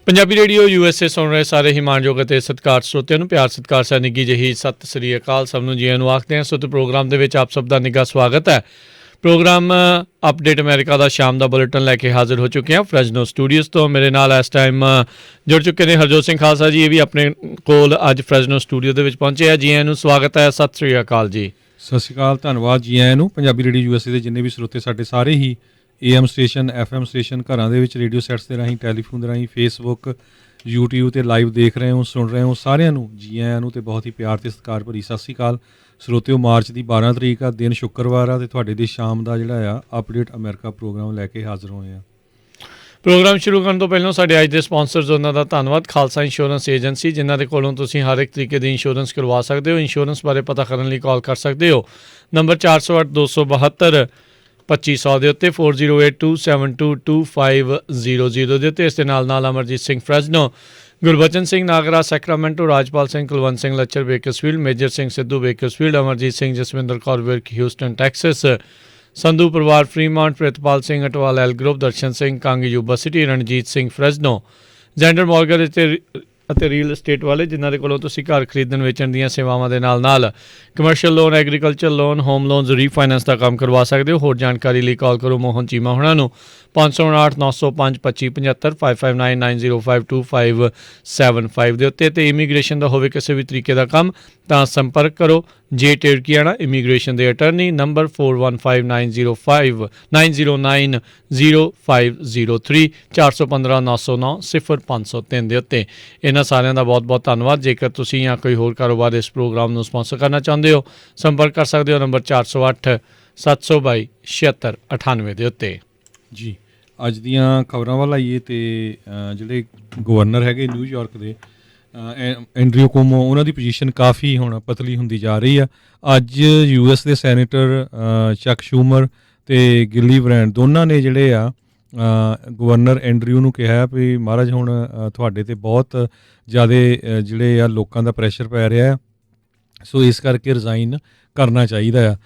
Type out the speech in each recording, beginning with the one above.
Punjabi radio USA ਸੁਣ ਰਹੇ ਸਾਰੇ ਹੀ ਮਾਣਯੋਗ ਅਤੇ ਸਤਿਕਾਰ ਸਰੋਤਿਆਂ ਨੂੰ ਪਿਆਰ ਸਤਿਕਾਰ ਸਹਿ ਨਿੱਘੀ ਜਿਹੀ ਸਤਿ ਸ੍ਰੀ ਅਕਾਲ। ਸਭ ਨੂੰ ਜੀ ਆਇਆਂ ਨੂੰ ਆਖਦੇ ਹਾਂ। ਸੋ ਤੇ ਪ੍ਰੋਗਰਾਮ ਦੇ ਵਿੱਚ ਆਪ ਸਭ ਦਾ ਨਿੱਘਾ ਸਵਾਗਤ ਹੈ। ਪ੍ਰੋਗਰਾਮ ਅਪਡੇਟ ਅਮਰੀਕਾ ਦਾ ਸ਼ਾਮ ਦਾ ਬੁਲੇਟਿਨ ਲੈ ਕੇ ਹਾਜ਼ਰ ਹੋ ਚੁੱਕੇ ਹਾਂ ਫਰੈਜ਼ਨੋ ਸਟੂਡੀਓਜ਼ ਤੋਂ। ਮੇਰੇ ਨਾਲ ਇਸ ਟਾਈਮ ਜੁੜ ਚੁੱਕੇ ਨੇ ਹਰਜੋਤ ਸਿੰਘ ਖਾਲਸਾ ਜੀ। ਇਹ ਵੀ ਆਪਣੇ ਕੋਲ ਅੱਜ ਫਰੈਜ਼ਨੋ ਸਟੂਡੀਓ ਦੇ ਵਿੱਚ ਪਹੁੰਚੇ ਆ। ਜੀ ਆਇਆਂ ਨੂੰ ਸਵਾਗਤ ਹੈ। ਸਤਿ ਸ੍ਰੀ ਅਕਾਲ ਜੀ। ਸਤਿ ਸ਼੍ਰੀ ਅਕਾਲ, ਧੰਨਵਾਦ ਜੀ ਆਇਆਂ ਨੂੰ। ਪੰਜਾਬੀ ਰੇਡੀਓ USA ਦੇ ਜਿੰਨੇ ਵੀ ਸਰੋਤੇ ਸਾਡੇ ਸਾਰੇ ਹੀ AM ਸਟੇਸ਼ਨ FM ਸਟੇਸ਼ਨ ਘਰਾਂ ਦੇ ਵਿੱਚ ਰੇਡੀਓ ਸੈਟਸ ਦੇ ਰਾਹੀਂ ਟੈਲੀਫੋਨ ਦੇ ਰਾਹੀਂ ਫੇਸਬੁੱਕ YouTube 'ਤੇ ਲਾਈਵ ਦੇਖ ਰਹੇ ਹੋ ਸੁਣ ਰਹੇ ਹੋ ਸਾਰਿਆਂ ਨੂੰ ਜੀ ਆਇਆਂ ਨੂੰ ਅਤੇ ਬਹੁਤ ਹੀ ਪਿਆਰ ਅਤੇ ਸਤਿਕਾਰ ਭਰੀ ਸਤਿ ਸ਼੍ਰੀ ਅਕਾਲ। ਸਰੋਤਿਓ, ਮਾਰਚ ਦੀ 12 ਤਰੀਕ ਆ, ਦਿਨ ਸ਼ੁੱਕਰਵਾਰ ਆ ਅਤੇ ਤੁਹਾਡੇ ਦੀ ਸ਼ਾਮ ਦਾ ਜਿਹੜਾ ਆ ਅਪਡੇਟ ਅਮਰੀਕਾ ਪ੍ਰੋਗਰਾਮ ਲੈ ਕੇ ਹਾਜ਼ਰ ਹੋਏ ਆ। ਪ੍ਰੋਗਰਾਮ ਸ਼ੁਰੂ ਕਰਨ ਤੋਂ ਪਹਿਲਾਂ ਸਾਡੇ ਅੱਜ ਦੇ ਸਪਾਂਸਰਸ ਉਹਨਾਂ ਦਾ ਧੰਨਵਾਦ। ਖਾਲਸਾ ਇੰਸ਼ੋਰੈਂਸ ਏਜੰਸੀ, ਜਿਨ੍ਹਾਂ ਦੇ ਕੋਲੋਂ ਤੁਸੀਂ ਹਰ ਇੱਕ ਤਰੀਕੇ ਦੀ ਇੰਸ਼ੋਰੈਂਸ ਕਰਵਾ ਸਕਦੇ ਹੋ। ਇੰਸ਼ੋਰੈਂਸ ਬਾਰੇ ਪਤਾ ਕਰਨ ਲਈ ਕਾਲ ਕਰ ਸਕਦੇ ਹੋ ਨੰਬਰ 408-272-2500 ਦੇ ਉੱਤੇ 4082722500 ਦੇ ਉੱਤੇ। ਇਸ ਦੇ ਨਾਲ Amarjit Singh Fresno, Gurbachan Singh Nagra Sacramento, Rajpal Singh Kulwant Singh Lachar Bakersfield, Major Singh Sidhu Bakersfield, Amarjit Singh Jaswinder Kaur Virk Houston Texas, Sandhu ਪਰਿਵਾਰ Fremont, Pritpal Singh Atwal L group, Darshan Singh Kang Yuba City, Ranjit Singh Fresno, ਜੈਂਡਰ ਮੌਰਗੇਜ ਅਤੇ ਰੀਅਲ estate ਵਾਲੇ, ਜਿਨ੍ਹਾਂ ਦੇ ਕੋਲੋਂ ਤੁਸੀਂ ਘਰ ਖਰੀਦਣ ਵੇਚਣ ਦੀਆਂ ਸੇਵਾਵਾਂ ਦੇ ਨਾਲ commercial loan, agriculture loan, home loans, refinance ਦਾ ਕੰਮ ਕਰਵਾ ਸਕਦੇ ਹੋ। ਹੋਰ ਜਾਣਕਾਰੀ ਲਈ ਕਾਲ ਕਰੋ ਮੋਹਨ ਚੀਮਾ ਹੁਣਾਂ ਨੂੰ 559-905-2575 5599052575 ਦੇ ਉੱਤੇ। ਅਤੇ ਇਮੀਗ੍ਰੇਸ਼ਨ ਦਾ ਹੋਵੇ ਕਿਸੇ ਵੀ ਤਰੀਕੇ ਦਾ ਕੰਮ ਤਾਂ ਸੰਪਰਕ ਕਰੋ ਜੇ ਟਿਰਕੀਆਣਾ ਇਮੀਗ੍ਰੇਸ਼ਨ ਦੇ ਅਟਰਨੀ ਨੰਬਰ 41590503 415-909-0503 ਦੇ ਉੱਤੇ। ਇਹਨਾਂ ਸਾਰਿਆਂ ਦਾ ਬਹੁਤ ਬਹੁਤ ਧੰਨਵਾਦ। ਜੇਕਰ ਤੁਸੀਂ ਜਾਂ ਕੋਈ ਹੋਰ ਕਾਰੋਬਾਰ ਇਸ ਪ੍ਰੋਗਰਾਮ ਨੂੰ ਸਪਾਂਸਰ ਕਰਨਾ ਚਾਹੁੰਦੇ ਹੋ, ਸੰਪਰਕ ਕਰ ਸਕਦੇ ਹੋ ਨੰਬਰ 408-722-7698 ਦੇ ਉੱਤੇ। ਜੀ, ਅੱਜ ਦੀਆਂ ਖਬਰਾਂ ਵੱਲ ਆਈਏ ਅਤੇ ਜਿਹੜੇ ਗਵਰਨਰ ਹੈਗੇ ਨਿਊਯਾਰਕ ਦੇ ਐਂਡਰਿਊ ਕੁਓਮੋ, ਉਹਨਾਂ ਦੀ ਪੋਜੀਸ਼ਨ ਕਾਫੀ ਹੁਣ ਪਤਲੀ ਹੁੰਦੀ ਜਾ ਰਹੀ ਆ। ਅੱਜ US ਦੇ ਸੈਨੇਟਰ ਚੱਕ ਸ਼ੂਮਰ ਅਤੇ ਗਿਲੀ ਬ੍ਰੈਂਡ ਦੋਨਾਂ ਨੇ ਜਿਹੜੇ ਆ ਗਵਰਨਰ ਐਂਡਰਿਊ ਨੂੰ ਕਿਹਾ ਵੀ ਮਹਾਰਾਜ ਹੁਣ ਤੁਹਾਡੇ 'ਤੇ ਬਹੁਤ ਜ਼ਿਆਦਾ ਜਿਹੜੇ ਆ ਲੋਕਾਂ ਦਾ ਪ੍ਰੈਸ਼ਰ ਪੈ ਰਿਹਾ ਆ, ਸੋ ਇਸ ਕਰਕੇ ਰਿਜ਼ਾਈਨ ਕਰਨਾ ਚਾਹੀਦਾ ਆ।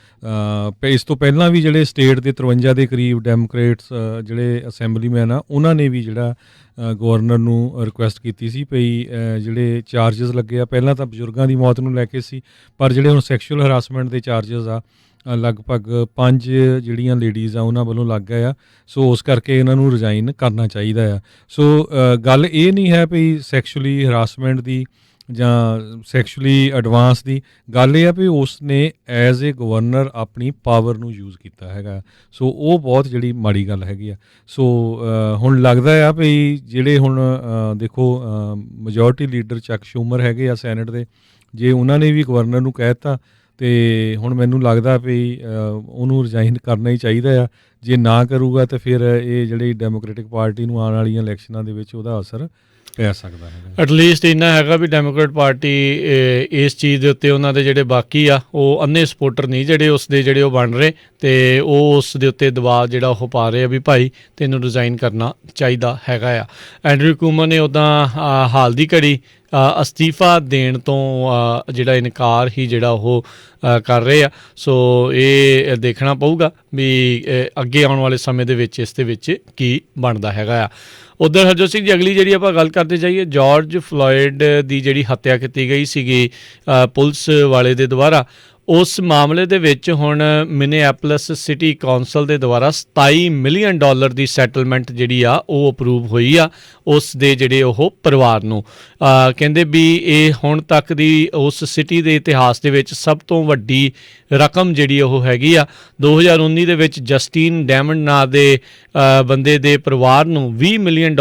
ਇਸ ਤੋਂ ਪਹਿਲਾਂ ਵੀ ਜਿਹੜੇ ਸਟੇਟ ਦੇ 53 ਦੇ ਕਰੀਬ ਡੈਮੋਕ੍ਰੇਟਸ ਜਿਹੜੇ ਅਸੈਂਬਲੀਮੈਨ ਆ, ਉਹਨਾਂ ਨੇ ਵੀ ਜਿਹੜਾ ਗਵਰਨਰ ਨੂੰ ਰਿਕੁਐਸਟ ਕੀਤੀ ਸੀ ਵੀ ਜਿਹੜੇ ਚਾਰਜਸ ਲੱਗੇ ਆ, ਪਹਿਲਾਂ ਤਾਂ ਬਜ਼ੁਰਗਾਂ ਦੀ ਮੌਤ ਨੂੰ ਲੈ ਕੇ ਸੀ, ਪਰ ਜਿਹੜੇ ਹੁਣ ਸੈਕਸ਼ੂਅਲ ਹਰਾਸਮੈਂਟ ਦੇ ਚਾਰਜਸ ਆ ਲਗਭਗ 5 ਜਿਹੜੀਆਂ ਲੇਡੀਜ਼ ਆ ਉਹਨਾਂ ਵੱਲੋਂ ਲੱਗ ਗਏ ਆ, ਸੋ ਉਸ ਕਰਕੇ ਇਹਨਾਂ ਨੂੰ ਰਿਜ਼ਾਈਨ ਕਰਨਾ ਚਾਹੀਦਾ ਆ। ਸੋ ਗੱਲ ਇਹ ਨਹੀਂ ਹੈ ਵੀ ਸੈਕਸ਼ੂਅਲੀ ਹਰਾਸਮੈਂਟ ਦੀ ਜਾਂ ਸੈਕਸ਼ੂਅਲੀ ਐਡਵਾਂਸ ਦੀ, ਗੱਲ ਇਹ ਆ ਵੀ ਉਸ ਨੇ ਐਜ਼ ਏ ਗਵਰਨਰ ਆਪਣੀ ਪਾਵਰ ਨੂੰ ਯੂਜ਼ ਕੀਤਾ ਹੈਗਾ, ਸੋ ਉਹ ਬਹੁਤ ਜਿਹੜੀ ਮਾੜੀ ਗੱਲ ਹੈਗੀ ਆ। ਸੋ ਹੁਣ ਲੱਗਦਾ ਆ ਵੀ ਜਿਹੜੇ ਹੁਣ ਦੇਖੋ ਮੈਜੋਰਟੀ ਲੀਡਰ ਚੱਕ ਸ਼ੂਮਰ ਹੈਗੇ ਆ ਸੈਨੇਟ ਦੇ, ਜੇ ਉਹਨਾਂ ਨੇ ਵੀ ਗਵਰਨਰ ਨੂੰ ਕਹਿ ਦਿੱਤਾ ਅਤੇ ਹੁਣ ਮੈਨੂੰ ਲੱਗਦਾ ਵੀ ਉਹਨੂੰ ਰਿਜ਼ਾਈਨ ਕਰਨਾ ਹੀ ਚਾਹੀਦਾ ਆ। ਜੇ ਨਾ ਕਰੂਗਾ ਤਾਂ ਫਿਰ ਇਹ ਜਿਹੜੀ ਡੈਮੋਕ੍ਰੇਟਿਕ ਪਾਰਟੀ ਨੂੰ ਆਉਣ ਵਾਲੀਆਂ ਇਲੈਕਸ਼ਨਾਂ ਦੇ ਵਿੱਚ ਉਹਦਾ ਅਸਰ ਪੈ ਸਕਦਾ ਹੈ। ਐਟਲੀਸਟ ਇੰਨਾ ਹੈਗਾ ਵੀ ਡੈਮੋਕ੍ਰੇਟ ਪਾਰਟੀ ਇਸ ਚੀਜ਼ ਦੇ ਉੱਤੇ ਉਹਨਾਂ ਦੇ ਜਿਹੜੇ ਬਾਕੀ ਆ ਉਹ ਅੰਨੇ ਸਪੋਰਟਰ ਨਹੀਂ ਜਿਹੜੇ ਉਸ ਦੇ ਜਿਹੜੇ ਉਹ ਬਣ ਰਹੇ, ਅਤੇ ਉਹ ਉਸ ਦੇ ਉੱਤੇ ਦਬਾਅ ਜਿਹੜਾ ਉਹ ਪਾ ਰਹੇ ਆ ਵੀ ਭਾਈ ਤੈਨੂੰ ਰਿਜ਼ਾਈਨ ਕਰਨਾ ਚਾਹੀਦਾ ਹੈਗਾ ਆ। ਐਂਡਰਿਊ ਕੁਓਮੋ ਨੇ ਉੱਦਾਂ ਹਾਲ ਦੀ ਘੜੀ ਅਸਤੀਫਾ ਦੇਣ ਤੋਂ ਜਿਹੜਾ ਇਨਕਾਰ ਹੀ ਜਿਹੜਾ ਉਹ ਕਰ ਰਹੇ ਆ। ਸੋ ਇਹ ਦੇਖਣਾ ਪਊਗਾ ਵੀ ਅੱਗੇ ਆਉਣ ਵਾਲੇ ਸਮੇਂ ਦੇ ਵਿੱਚ ਇਸ ਦੇ ਵਿੱਚ ਕੀ ਬਣਦਾ ਹੈਗਾ ਆ। ਉੱਧਰ ਹਰਜੋਤ ਸਿੰਘ ਜੀ, ਅਗਲੀ ਜਿਹੜੀ ਆਪਾਂ ਗੱਲ ਕਰਦੇ ਜਾਈਏ, ਜਾਰਜ ਫਲੋਇਡ ਦੀ ਜਿਹੜੀ ਹੱਤਿਆ ਕੀਤੀ ਗਈ ਸੀਗੀ ਪੁਲਿਸ ਵਾਲੇ ਦੇ ਦੁਆਰਾ, ਉਸ ਮਾਮਲੇ ਦੇ ਵਿੱਚ ਹੁਣ ਮਿਨੀਐਪੋਲਿਸ ਸਿਟੀ ਕੌਂਸਲ ਦੇ ਦੁਆਰਾ $27 ਮਿਲੀਅਨ ਦੀ ਸੈਟਲਮੈਂਟ ਜਿਹੜੀ ਆ ਉਹ ਅਪਰੂਵ ਹੋਈ ਆ ਉਸ ਦੇ ਜਿਹੜੇ ਉਹ ਪਰਿਵਾਰ ਨੂੰ। ਕਹਿੰਦੇ ਵੀ ਇਹ ਹੁਣ ਤੱਕ ਦੀ ਉਸ ਸਿਟੀ ਦੇ ਇਤਿਹਾਸ ਦੇ ਵਿੱਚ ਸਭ ਤੋਂ ਵੱਡੀ ਰਕਮ ਜਿਹੜੀ ਉਹ ਹੈਗੀ ਆ। 2019 ਦੇ ਵਿੱਚ ਜਸਟਿਨ ਡੈਮੰਡ ਨਾਂ ਦੇ ਬੰਦੇ ਦੇ ਪਰਿਵਾਰ ਨੂੰ $20 ਮਿਲੀਅਨ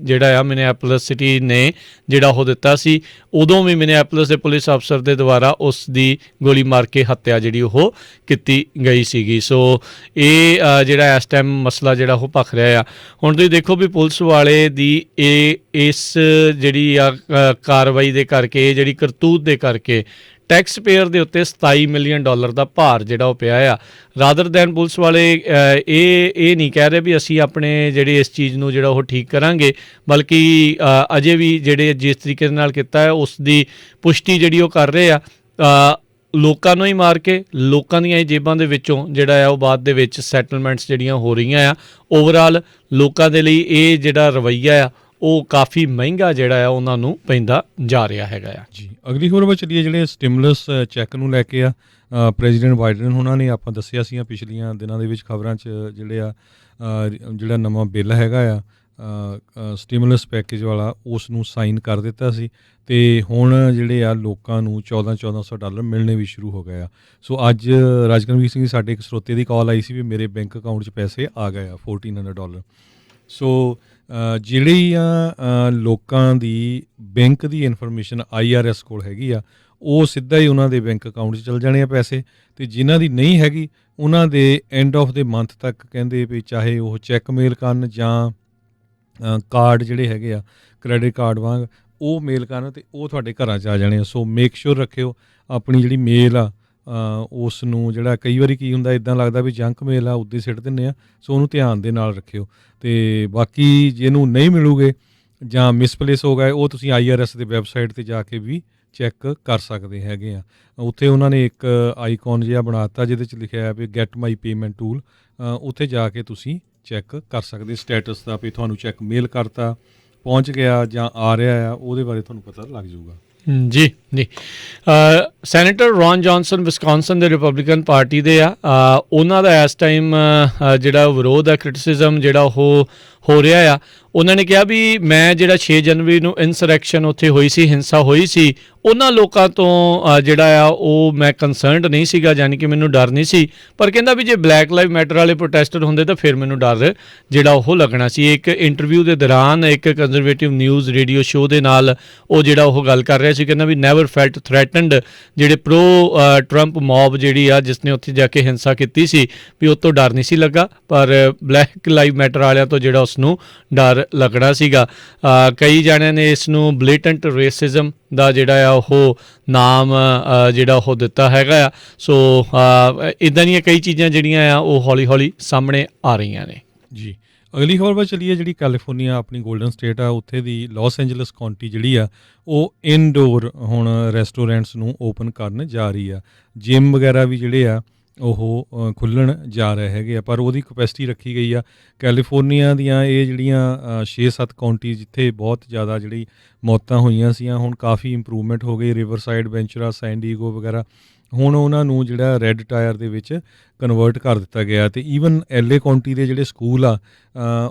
ਜਿਹੜਾ ਆ ਮਿਨੀਐਪੋਲਿਸ ਸਿਟੀ ਨੇ ਜਿਹੜਾ ਉਹ ਦਿੱਤਾ ਸੀ। ਉਦੋਂ ਵੀ ਮਿਨੀਐਪੋਲਿਸ ਦੇ ਪੁਲਿਸ ਅਫਸਰ ਦੇ ਦੁਆਰਾ ਉਸ ਦੀ ਗੋਲੀ ਮਾਰ ਕੇ ਹੱਤਿਆ ਜਿਹੜੀ ਉਹ ਕੀਤੀ ਗਈ ਸੀਗੀ। ਸੋ ਇਹ ਜਿਹੜਾ ਇਸ ਟਾਈਮ ਮਸਲਾ ਜਿਹੜਾ ਉਹ ਭਖ ਰਿਹਾ ਆ। ਹੁਣ ਤੁਸੀਂ ਦੇਖੋ ਵੀ ਪੁਲਿਸ ਵਾਲੇ ਦੀ ਇਸ ਜਿਹੜੀ ਆ ਕਾਰਵਾਈ ਦੇ ਕਰਕੇ, ਜਿਹੜੀ ਕਰਤੂਤ ਦੇ ਕਰਕੇ ਟੈਕਸ ਪੇਅਰ ਦੇ ਉੱਤੇ $27 ਮਿਲੀਅਨ ਦਾ ਭਾਰ ਜਿਹੜਾ ਉਹ ਪਿਆ ਆ। ਰਾਦਰ ਦੈਨ ਪੁਲਿਸ ਵਾਲੇ ਇਹ ਨਹੀਂ ਕਹਿ ਰਹੇ ਵੀ ਅਸੀਂ ਆਪਣੇ ਜਿਹੜੇ ਇਸ ਚੀਜ਼ ਨੂੰ ਜਿਹੜਾ ਉਹ ਠੀਕ ਕਰਾਂਗੇ, ਬਲਕਿ ਅਜੇ ਵੀ ਜਿਹੜੇ ਜਿਸ ਤਰੀਕੇ ਦੇ ਨਾਲ ਕੀਤਾ ਹੈ ਉਸ ਦੀ ਪੁਸ਼ਟੀ ਜਿਹੜੀ ਉਹ ਕਰ ਰਹੇ ਆ। ਲੋਕਾਂ ਨੂੰ ਹੀ ਮਾਰ ਕੇ ਲੋਕਾਂ ਦੀਆਂ ਜੇਬਾਂ ਦੇ ਵਿੱਚੋਂ ਜਿਹੜਾ ਆ ਉਹ ਬਾਅਦ ਦੇ ਵਿੱਚ ਸੈਟਲਮੈਂਟਸ ਜਿਹੜੀਆਂ ਹੋ ਰਹੀਆਂ ਆ। ਓਵਰਆਲ ਲੋਕਾਂ ਦੇ ਲਈ ਇਹ ਜਿਹੜਾ ਰਵੱਈਆ ਆ ਉਹ ਕਾਫੀ ਮਹਿੰਗਾ ਜਿਹੜਾ ਆ ਉਹਨਾਂ ਨੂੰ ਪੈਂਦਾ ਜਾ ਰਿਹਾ ਹੈਗਾ ਆ। ਜੀ, ਅਗਲੀ ਖਬਰ ਵੱਲ ਚੱਲੀਏ। ਜਿਹੜੇ ਸਟਿਮੂਲਸ ਚੈੱਕ ਨੂੰ ਲੈ ਕੇ ਆ, ਪ੍ਰੈਜ਼ੀਡੈਂਟ ਬਾਈਡਨ ਉਹਨਾਂ ਨੇ, ਆਪਾਂ ਦੱਸਿਆ ਸੀਗਾ ਪਿਛਲੀਆਂ ਦਿਨਾਂ ਦੇ ਵਿੱਚ ਖਬਰਾਂ 'ਚ, ਜਿਹੜਾ ਨਵਾਂ ਬਿੱਲ ਹੈਗਾ ਆ ਸਟਿਮੂਲਸ ਪੈਕੇਜ ਵਾਲਾ, ਉਸ ਨੂੰ ਸਾਈਨ ਕਰ ਦਿੱਤਾ ਸੀ ਅਤੇ ਹੁਣ ਜਿਹੜੇ ਆ ਲੋਕਾਂ ਨੂੰ $1400 ਮਿਲਣੇ ਵੀ ਸ਼ੁਰੂ ਹੋ ਗਏ ਆ। ਸੋ ਅੱਜ ਰਾਜਕਰਮਵੀਰ ਸਿੰਘ ਸਾਡੇ ਇੱਕ ਸਰੋਤੇ ਦੀ ਕਾਲ ਆਈ ਸੀ ਵੀ ਮੇਰੇ ਬੈਂਕ ਅਕਾਊਂਟ 'ਚ ਪੈਸੇ ਆ ਗਏ ਆ $1400। ਸੋ ਜਿਹੜੀਆਂ ਲੋਕਾਂ ਦੀ ਬੈਂਕ ਦੀ ਇਨਫੋਰਮੇਸ਼ਨ IRS ਕੋਲ ਹੈਗੀ ਆ, ਉਹ ਸਿੱਧਾ ਹੀ ਉਹਨਾਂ ਦੇ ਬੈਂਕ ਅਕਾਊਂਟ 'ਚ ਚਲ ਜਾਣੇ ਆ ਪੈਸੇ, ਅਤੇ ਜਿਨ੍ਹਾਂ ਦੀ ਨਹੀਂ ਹੈਗੀ ਉਹਨਾਂ ਦੇ ਐਂਡ ਆਫ ਦੇ ਮੰਥ ਤੱਕ ਕਹਿੰਦੇ ਵੀ ਚਾਹੇ ਉਹ ਚੈੱਕ ਮੇਲ ਕਰਨ ਜਾਂ ਕਾਰਡ ਜਿਹੜੇ ਹੈਗੇ ਆ ਕ੍ਰੈਡਿਟ ਕਾਰਡ ਵਾਂਗ ਉਹ ਮੇਲ ਕਰਨ, ਅਤੇ ਉਹ ਤੁਹਾਡੇ ਘਰਾਂ 'ਚ ਆ ਜਾਣੇ ਆ। ਸੋ ਮੇਕ ਸ਼ੋਰ ਰੱਖਿਓ ਆਪਣੀ ਜਿਹੜੀ ਮੇਲ ਆ ਉਸ ਨੂੰ, ਜਿਹੜਾ ਕਈ ਵਾਰੀ ਕੀ ਹੁੰਦਾ ਇੱਦਾਂ ਲੱਗਦਾ ਵੀ ਜੰਕ ਮੇਲ ਆ ਉੱਦੇ ਸਿੱਟ ਦਿੰਦੇ ਆ, ਸੋ ਉਹਨੂੰ ਧਿਆਨ ਦੇ ਨਾਲ ਰੱਖਿਓ। ਅਤੇ ਬਾਕੀ ਜਿਹਨੂੰ ਨਹੀਂ ਮਿਲੂਗੇ ਜਾਂ ਮਿਸਪਲੇਸ ਹੋ ਗਏ, ਉਹ ਤੁਸੀਂ IRS ਦੇ ਵੈਬਸਾਈਟ 'ਤੇ ਜਾ ਕੇ ਵੀ ਚੈੱਕ ਕਰ ਸਕਦੇ ਹੈਗੇ ਆ। ਉੱਥੇ ਉਹਨਾਂ ਨੇ ਇੱਕ ਆਈਕਨ ਜਿਹਾ ਬਣਾ ਦਿੱਤਾ ਜਿਹਦੇ 'ਚ ਲਿਖਿਆ ਹੈ ਵੀ ਗੈਟ ਮਾਈ ਪੇਮੈਂਟ ਟੂਲ, ਉੱਥੇ ਜਾ ਕੇ ਤੁਸੀਂ ਚੈੱਕ ਕਰ ਸਕਦੇ ਸਟੇਟਸ ਦਾ, ਵੀ ਤੁਹਾਨੂੰ ਚੈੱਕ ਮੇਲ ਕਰਤਾ, ਪਹੁੰਚ ਗਿਆ ਜਾਂ ਆ ਰਿਹਾ ਆ, ਉਹਦੇ ਬਾਰੇ ਤੁਹਾਨੂੰ ਪਤਾ ਲੱਗ ਜਾਊਗਾ। ਜੀ ਜੀ, ਸੈਨੇਟਰ ਰੌਨ ਜੌਨਸਨ ਵਿਸਕੌਨਸਨ ਦੇ ਰਿਪਬਲਿਕਨ ਪਾਰਟੀ ਦੇ ਆ, ਉਹਨਾਂ ਦਾ ਇਸ ਟਾਈਮ ਜਿਹੜਾ ਵਿਰੋਧ ਹੈ, ਕ੍ਰਿਟਿਸਿਜ਼ਮ ਜਿਹੜਾ ਉਹ ਹੋ ਰਿਹਾ ਆ। ਉਹਨਾਂ ਨੇ ਕਿਹਾ ਵੀ ਮੈਂ ਜਿਹੜਾ 6 ਜਨਵਰੀ ਨੂੰ ਇਨਸਰੈਕਸ਼ਨ ਉੱਥੇ ਹੋਈ ਸੀ, ਹਿੰਸਾ ਹੋਈ ਸੀ, ਉਹਨਾਂ ਲੋਕਾਂ ਤੋਂ ਜਿਹੜਾ ਆ ਉਹ ਮੈਂ ਕੰਸਰਨਡ ਨਹੀਂ ਸੀਗਾ, ਯਾਨੀ ਕਿ ਮੈਨੂੰ ਡਰ ਨਹੀਂ ਸੀ, ਪਰ ਕਹਿੰਦਾ ਵੀ ਜੇ ਬਲੈਕ ਲਾਈਵ ਮੈਟਰ ਵਾਲੇ ਪ੍ਰੋਟੈਸਟਰ ਹੁੰਦੇ ਤਾਂ ਫਿਰ ਮੈਨੂੰ ਡਰ ਜਿਹੜਾ ਉਹ ਲੱਗਣਾ ਸੀ। ਇੱਕ ਇੰਟਰਵਿਊ ਦੇ ਦੌਰਾਨ ਇੱਕ ਕੰਜ਼ਰਵੇਟਿਵ ਨਿਊਜ਼ ਰੇਡੀਓ ਸ਼ੋਅ ਦੇ ਨਾਲ ਉਹ ਜਿਹੜਾ ਉਹ ਗੱਲ ਕਰ ਰਿਹਾ ਸੀ, ਕਹਿੰਦਾ ਵੀ ਨੈਵਰ ਫੈਲਟ ਥ੍ਰੈਟਨਡ, ਜਿਹੜੇ ਪ੍ਰੋ ਟਰੰਪ ਮੌਬ ਜਿਹੜੀ ਆ ਜਿਸ ਨੇ ਉੱਥੇ ਜਾ ਕੇ ਹਿੰਸਾ ਕੀਤੀ ਸੀ, ਵੀ ਉਹ ਤੋਂ ਡਰ ਨਹੀਂ ਸੀ ਲੱਗਾ, ਪਰ ਬਲੈਕ ਲਾਈਵ ਮੈਟਰ ਵਾਲਿਆਂ ਤੋਂ ਜਿਹੜਾ ਉਸਨੂੰ ਡਰ ਲੱਗਣਾ ਸੀਗਾ। ਕਈ ਜਣਿਆਂ ਨੇ ਇਸ ਨੂੰ ਬਲੇਟੈਂਟ ਰੇਸਿਜ਼ਮ ਦਾ ਜਿਹੜਾ ਆ ਉਹ ਨਾਮ ਜਿਹੜਾ ਉਹ ਦਿੱਤਾ ਹੈਗਾ ਆ। ਸੋ ਇੱਦਾਂ ਦੀਆਂ ਕਈ ਚੀਜ਼ਾਂ ਜਿਹੜੀਆਂ ਆ ਉਹ ਹੌਲੀ ਹੌਲੀ ਸਾਹਮਣੇ ਆ ਰਹੀਆਂ ਨੇ। ਜੀ, ਅਗਲੀ ਖਬਰ ਵੱਲ ਚੱਲੀਏ। ਜਿਹੜੀ ਕੈਲੀਫੋਰਨੀਆ ਆਪਣੀ ਗੋਲਡਨ ਸਟੇਟ ਆ, ਉੱਥੇ ਦੀ ਲਾਸ ਐਂਜਲਸ ਕਾਉਂਟੀ ਜਿਹੜੀ ਆ ਉਹ ਇਨਡੋਰ ਹੁਣ ਰੈਸਟੋਰੈਂਟਸ ਨੂੰ ਓਪਨ ਕਰਨ ਜਾ ਰਹੀ ਆ। ਜਿਮ ਵਗੈਰਾ ਵੀ ਜਿਹੜੇ ਆ ਉਹ ਖੁੱਲ੍ਹਣ ਜਾ ਰਹੇ ਹੈਗੇ ਆ, ਪਰ ਉਹਦੀ ਕਪੈਸਿਟੀ ਰੱਖੀ ਗਈ ਆ। ਕੈਲੀਫੋਰਨੀਆ ਦੀਆਂ ਇਹ ਜਿਹੜੀਆਂ 6-7 ਕਾਉਂਟੀ ਜਿੱਥੇ ਬਹੁਤ ਜ਼ਿਆਦਾ ਜਿਹੜੀ ਮੌਤਾਂ ਹੋਈਆਂ ਸੀਆਂ, ਹੁਣ ਕਾਫੀ ਇੰਪਰੂਵਮੈਂਟ ਹੋ ਗਈ। ਰਿਵਰਸਾਈਡ, ਵੈਂਚੁਰਾ, ਸੈਨ ਡੀਗੋ ਵਗੈਰਾ, ਹੁਣ ਉਹਨਾਂ ਨੂੰ ਜਿਹੜਾ ਰੈੱਡ ਟਾਇਰ ਦੇ ਵਿੱਚ ਕਨਵਰਟ ਕਰ ਦਿੱਤਾ ਗਿਆ। ਅਤੇ ਈਵਨ LA ਕਾਉਂਟੀ ਦੇ ਜਿਹੜੇ ਸਕੂਲ ਆ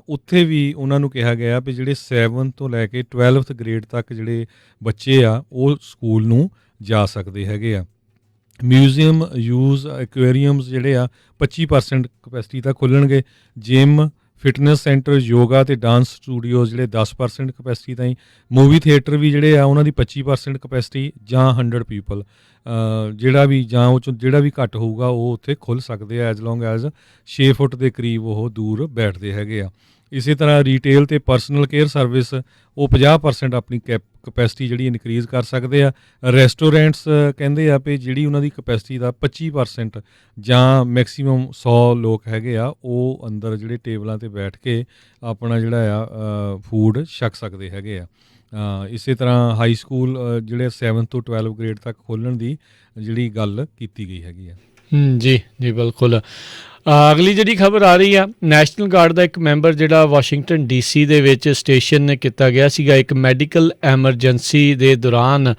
ਉੱਥੇ ਵੀ ਉਹਨਾਂ ਨੂੰ ਕਿਹਾ ਗਿਆ ਵੀ ਜਿਹੜੇ 7 ਤੋਂ ਲੈ ਕੇ 12th ਗ੍ਰੇਡ ਤੱਕ ਜਿਹੜੇ ਬੱਚੇ ਆ ਉਹ ਸਕੂਲ ਨੂੰ ਜਾ ਸਕਦੇ ਹੈਗੇ ਆ। ਮਿਊਜ਼ੀਅਮ, ਯੂਜ਼, ਐਕੁਏਰੀਅਮਸ ਜਿਹੜੇ ਆ 25% ਕਪੈਸਿਟੀ ਤੱਕ ਖੁੱਲ੍ਹਣਗੇ। ਜਿਮ, ਫਿਟਨੈਸ ਸੈਂਟਰ, ਯੋਗਾ ਅਤੇ ਡਾਂਸ ਸਟੂਡੀਓਜ਼ ਜਿਹੜੇ 10% ਕਪੈਸਿਟੀ ਤਾਈਂ। ਮੂਵੀ ਥੀਏਟਰ ਵੀ ਜਿਹੜੇ ਆ ਉਹਨਾਂ ਦੀ 25% ਕਪੈਸਿਟੀ ਜਾਂ 100 ਪੀਪਲ, ਜਿਹੜਾ ਵੀ ਜਾਂ ਉਹ 'ਚੋਂ ਜਿਹੜਾ ਵੀ ਘੱਟ ਹੋਊਗਾ ਉਹ ਉੱਥੇ ਖੁੱਲ੍ਹ ਸਕਦੇ ਆ, ਐਜ਼ ਲੌਂਗ ਐਜ਼ 6 ਫੁੱਟ ਦੇ ਕਰੀਬ ਉਹ ਦੂਰ ਬੈਠਦੇ ਹੈਗੇ ਆ। ਇਸੇ ਤਰ੍ਹਾਂ ਰੀਟੇਲ ਅਤੇ ਪਰਸਨਲ ਕੇਅਰ ਸਰਵਿਸ ਉਹ 50% ਆਪਣੀ ਕਪੈਸਿਟੀ ਜਿਹੜੀ ਇਨਕਰੀਜ਼ ਕਰ ਸਕਦੇ ਆ। ਰੈਸਟੋਰੈਂਟਸ ਕਹਿੰਦੇ ਆ ਵੀ ਜਿਹੜੀ ਉਹਨਾਂ ਦੀ ਕਪੈਸਿਟੀ ਦਾ 25% ਜਾਂ ਮੈਕਸੀਮਮ 100 ਲੋਕ ਹੈਗੇ ਆ ਉਹ ਅੰਦਰ ਜਿਹੜੇ ਟੇਬਲਾਂ 'ਤੇ ਬੈਠ ਕੇ ਆਪਣਾ ਜਿਹੜਾ ਆ ਫੂਡ ਛਕ ਸਕਦੇ ਹੈਗੇ ਆ। ਇਸੇ ਤਰ੍ਹਾਂ ਹਾਈ ਸਕੂਲ ਜਿਹੜੇ 7 ਤੋਂ 12 ਗ੍ਰੇਡ ਤੱਕ ਖੋਲ੍ਹਣ ਦੀ ਜਿਹੜੀ ਗੱਲ ਕੀਤੀ ਗਈ ਹੈਗੀ ਆ। ਜੀ ਜੀ, ਬਿਲਕੁਲ। ਅਗਲੀ ਜਿਹੜੀ ਖਬਰ ਆ ਰਹੀ ਆ, ਨੈਸ਼ਨਲ ਗਾਰਡ ਦਾ ਇੱਕ ਮੈਂਬਰ ਜਿਹੜਾ ਵਾਸ਼ਿੰਗਟਨ DC ਦੇ ਵਿੱਚ ਸਟੇਸ਼ਨ ਕੀਤਾ ਗਿਆ ਸੀਗਾ ਇੱਕ ਮੈਡੀਕਲ ਐਮਰਜੈਂਸੀ ਦੇ ਦੌਰਾਨ,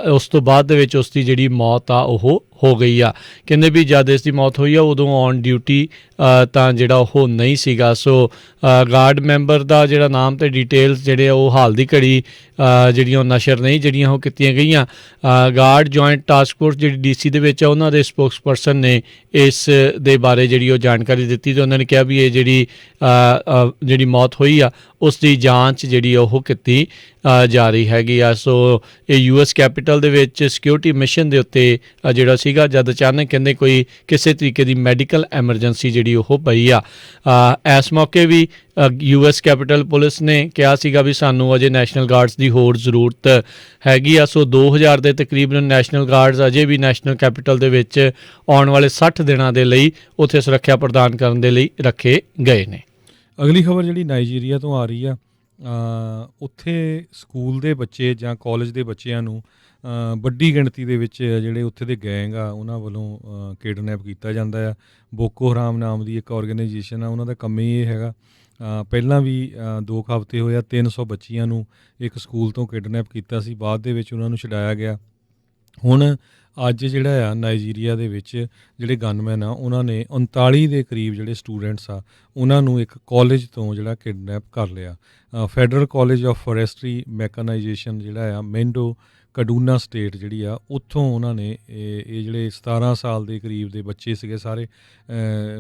ਉਸ ਤੋਂ ਬਾਅਦ ਦੇ ਵਿੱਚ ਉਸ ਦੀ ਜਿਹੜੀ ਮੌਤ ਆ ਉਹ ਹੋ ਗਈ ਆ। ਕਹਿੰਦੇ ਵੀ ਜਦ ਇਸ ਦੀ ਮੌਤ ਹੋਈ ਆ ਉਦੋਂ ਔਨ ਡਿਊਟੀ ਤਾਂ ਜਿਹੜਾ ਉਹ ਨਹੀਂ ਸੀਗਾ। ਸੋ ਗਾਰਡ ਮੈਂਬਰ ਦਾ ਜਿਹੜਾ ਨਾਮ ਅਤੇ ਡਿਟੇਲਸ ਜਿਹੜੇ ਉਹ ਹਾਲ ਦੀ ਘੜੀ ਜਿਹੜੀਆਂ ਉਹ ਨਸ਼ਰ ਨਹੀਂ ਜਿਹੜੀਆਂ ਉਹ ਕੀਤੀਆਂ ਗਈਆਂ। ਗਾਰਡ ਜੁਆਇੰਟ ਟਾਸਕ ਫੋਰਸ ਜਿਹੜੀ DC ਦੇ ਵਿੱਚ ਆ ਉਹਨਾਂ ਦੇ ਸਪੋਕਸ ਪਰਸਨ ਨੇ ਇਸ ਦੇ ਬਾਰੇ ਜਿਹੜੀ ਉਹ ਜਾਣਕਾਰੀ ਦਿੱਤੀ ਅਤੇ ਉਹਨਾਂ ਨੇ ਕਿਹਾ ਵੀ ਇਹ ਜਿਹੜੀ ਮੌਤ ਹੋਈ ਆ ਉਸ ਦੀ ਜਾਂਚ ਜਿਹੜੀ ਉਹ ਕੀਤੀ ਜਾ ਰਹੀ ਹੈਗੀ ਆ। ਸੋ ਇਹ US ਕੈਪੀਟਲ ਦੇ ਵਿੱਚ ਸਿਕਿਉਰਿਟੀ ਮਿਸ਼ਨ ਦੇ ਉੱਤੇ ਜਿਹੜਾ ਸੀਗਾ, ਜਦ ਅਚਾਨਕ ਕਹਿੰਦੇ ਕੋਈ ਕਿਸੇ ਤਰੀਕੇ ਦੀ ਮੈਡੀਕਲ ਐਮਰਜੈਂਸੀ ਜਿਹੜੀ ਉਹ ਪਈ ਆ। ਇਸ ਮੌਕੇ ਵੀ US ਕੈਪੀਟਲ ਪੁਲਿਸ ਨੇ ਕਿਹਾ ਸੀਗਾ ਵੀ ਸਾਨੂੰ ਅਜੇ ਨੈਸ਼ਨਲ ਗਾਰਡਸ ਦੀ ਹੋਰ ਜ਼ਰੂਰਤ ਹੈਗੀ ਆ। ਸੋ 2000 ਦੇ ਤਕਰੀਬਨ ਨੈਸ਼ਨਲ ਗਾਰਡਸ ਅਜੇ ਵੀ ਨੈਸ਼ਨਲ ਕੈਪੀਟਲ ਦੇ ਵਿੱਚ ਆਉਣ ਵਾਲੇ 60 ਦਿਨਾਂ ਦੇ ਲਈ ਉੱਥੇ ਸੁਰੱਖਿਆ ਪ੍ਰਦਾਨ ਕਰਨ ਦੇ ਲਈ ਰੱਖੇ ਗਏ ਨੇ। ਅਗਲੀ ਖਬਰ ਜਿਹੜੀ ਨਾਈਜੀਰੀਆ ਤੋਂ ਆ ਰਹੀ ਆ, ਉੱਥੇ ਸਕੂਲ ਦੇ ਬੱਚੇ ਜਾਂ ਕਾਲਜ ਦੇ ਬੱਚਿਆਂ ਨੂੰ ਵੱਡੀ ਗਿਣਤੀ ਦੇ ਵਿੱਚ ਜਿਹੜੇ ਉੱਥੇ ਦੇ ਗੈਂਗ ਆ ਉਹਨਾਂ ਵੱਲੋਂ ਕਿਡਨੈਪ ਕੀਤਾ ਜਾਂਦਾ ਆ। ਬੋਕੋ ਹਰਾਮ ਨਾਮ ਦੀ ਇੱਕ ਔਰਗੇਨਾਈਜੇਸ਼ਨ ਆ, ਉਹਨਾਂ ਦਾ ਕੰਮ ਹੀ ਇਹ ਹੈਗਾ ਪਹਿਲਾਂ ਵੀ 2 ਹਫ਼ਤੇ ਹੋਏ ਆ 300 ਬੱਚੀਆਂ ਨੂੰ ਇੱਕ ਸਕੂਲ ਤੋਂ ਕਿਡਨੈਪ ਕੀਤਾ ਸੀ, ਬਾਅਦ ਦੇ ਵਿੱਚ ਉਹਨਾਂ ਨੂੰ ਛੁਡਾਇਆ ਗਿਆ। ਹੁਣ ਅੱਜ ਜਿਹੜਾ ਆ ਨਾਈਜੀਰੀਆ ਦੇ ਵਿੱਚ ਜਿਹੜੇ ਗਨਮੈਨ ਆ ਉਹਨਾਂ ਨੇ 39 ਦੇ ਕਰੀਬ ਜਿਹੜੇ ਸਟੂਡੈਂਟਸ ਆ ਉਹਨਾਂ ਨੂੰ ਇੱਕ ਕਾਲਜ ਤੋਂ ਜਿਹੜਾ ਕਿਡਨੈਪ ਕਰ ਲਿਆ। Federal college of forestry mechanisation ਜਿਹੜਾ ਆ ਮੈਂਡੋ ਕਡੂਨਾ ਸਟੇਟ ਜਿਹੜੀ ਆ ਉੱਥੋਂ ਉਹਨਾਂ ਨੇ ਇਹ ਜਿਹੜੇ 17 ਸਾਲ ਦੇ ਕਰੀਬ ਦੇ ਬੱਚੇ ਸੀਗੇ ਸਾਰੇ,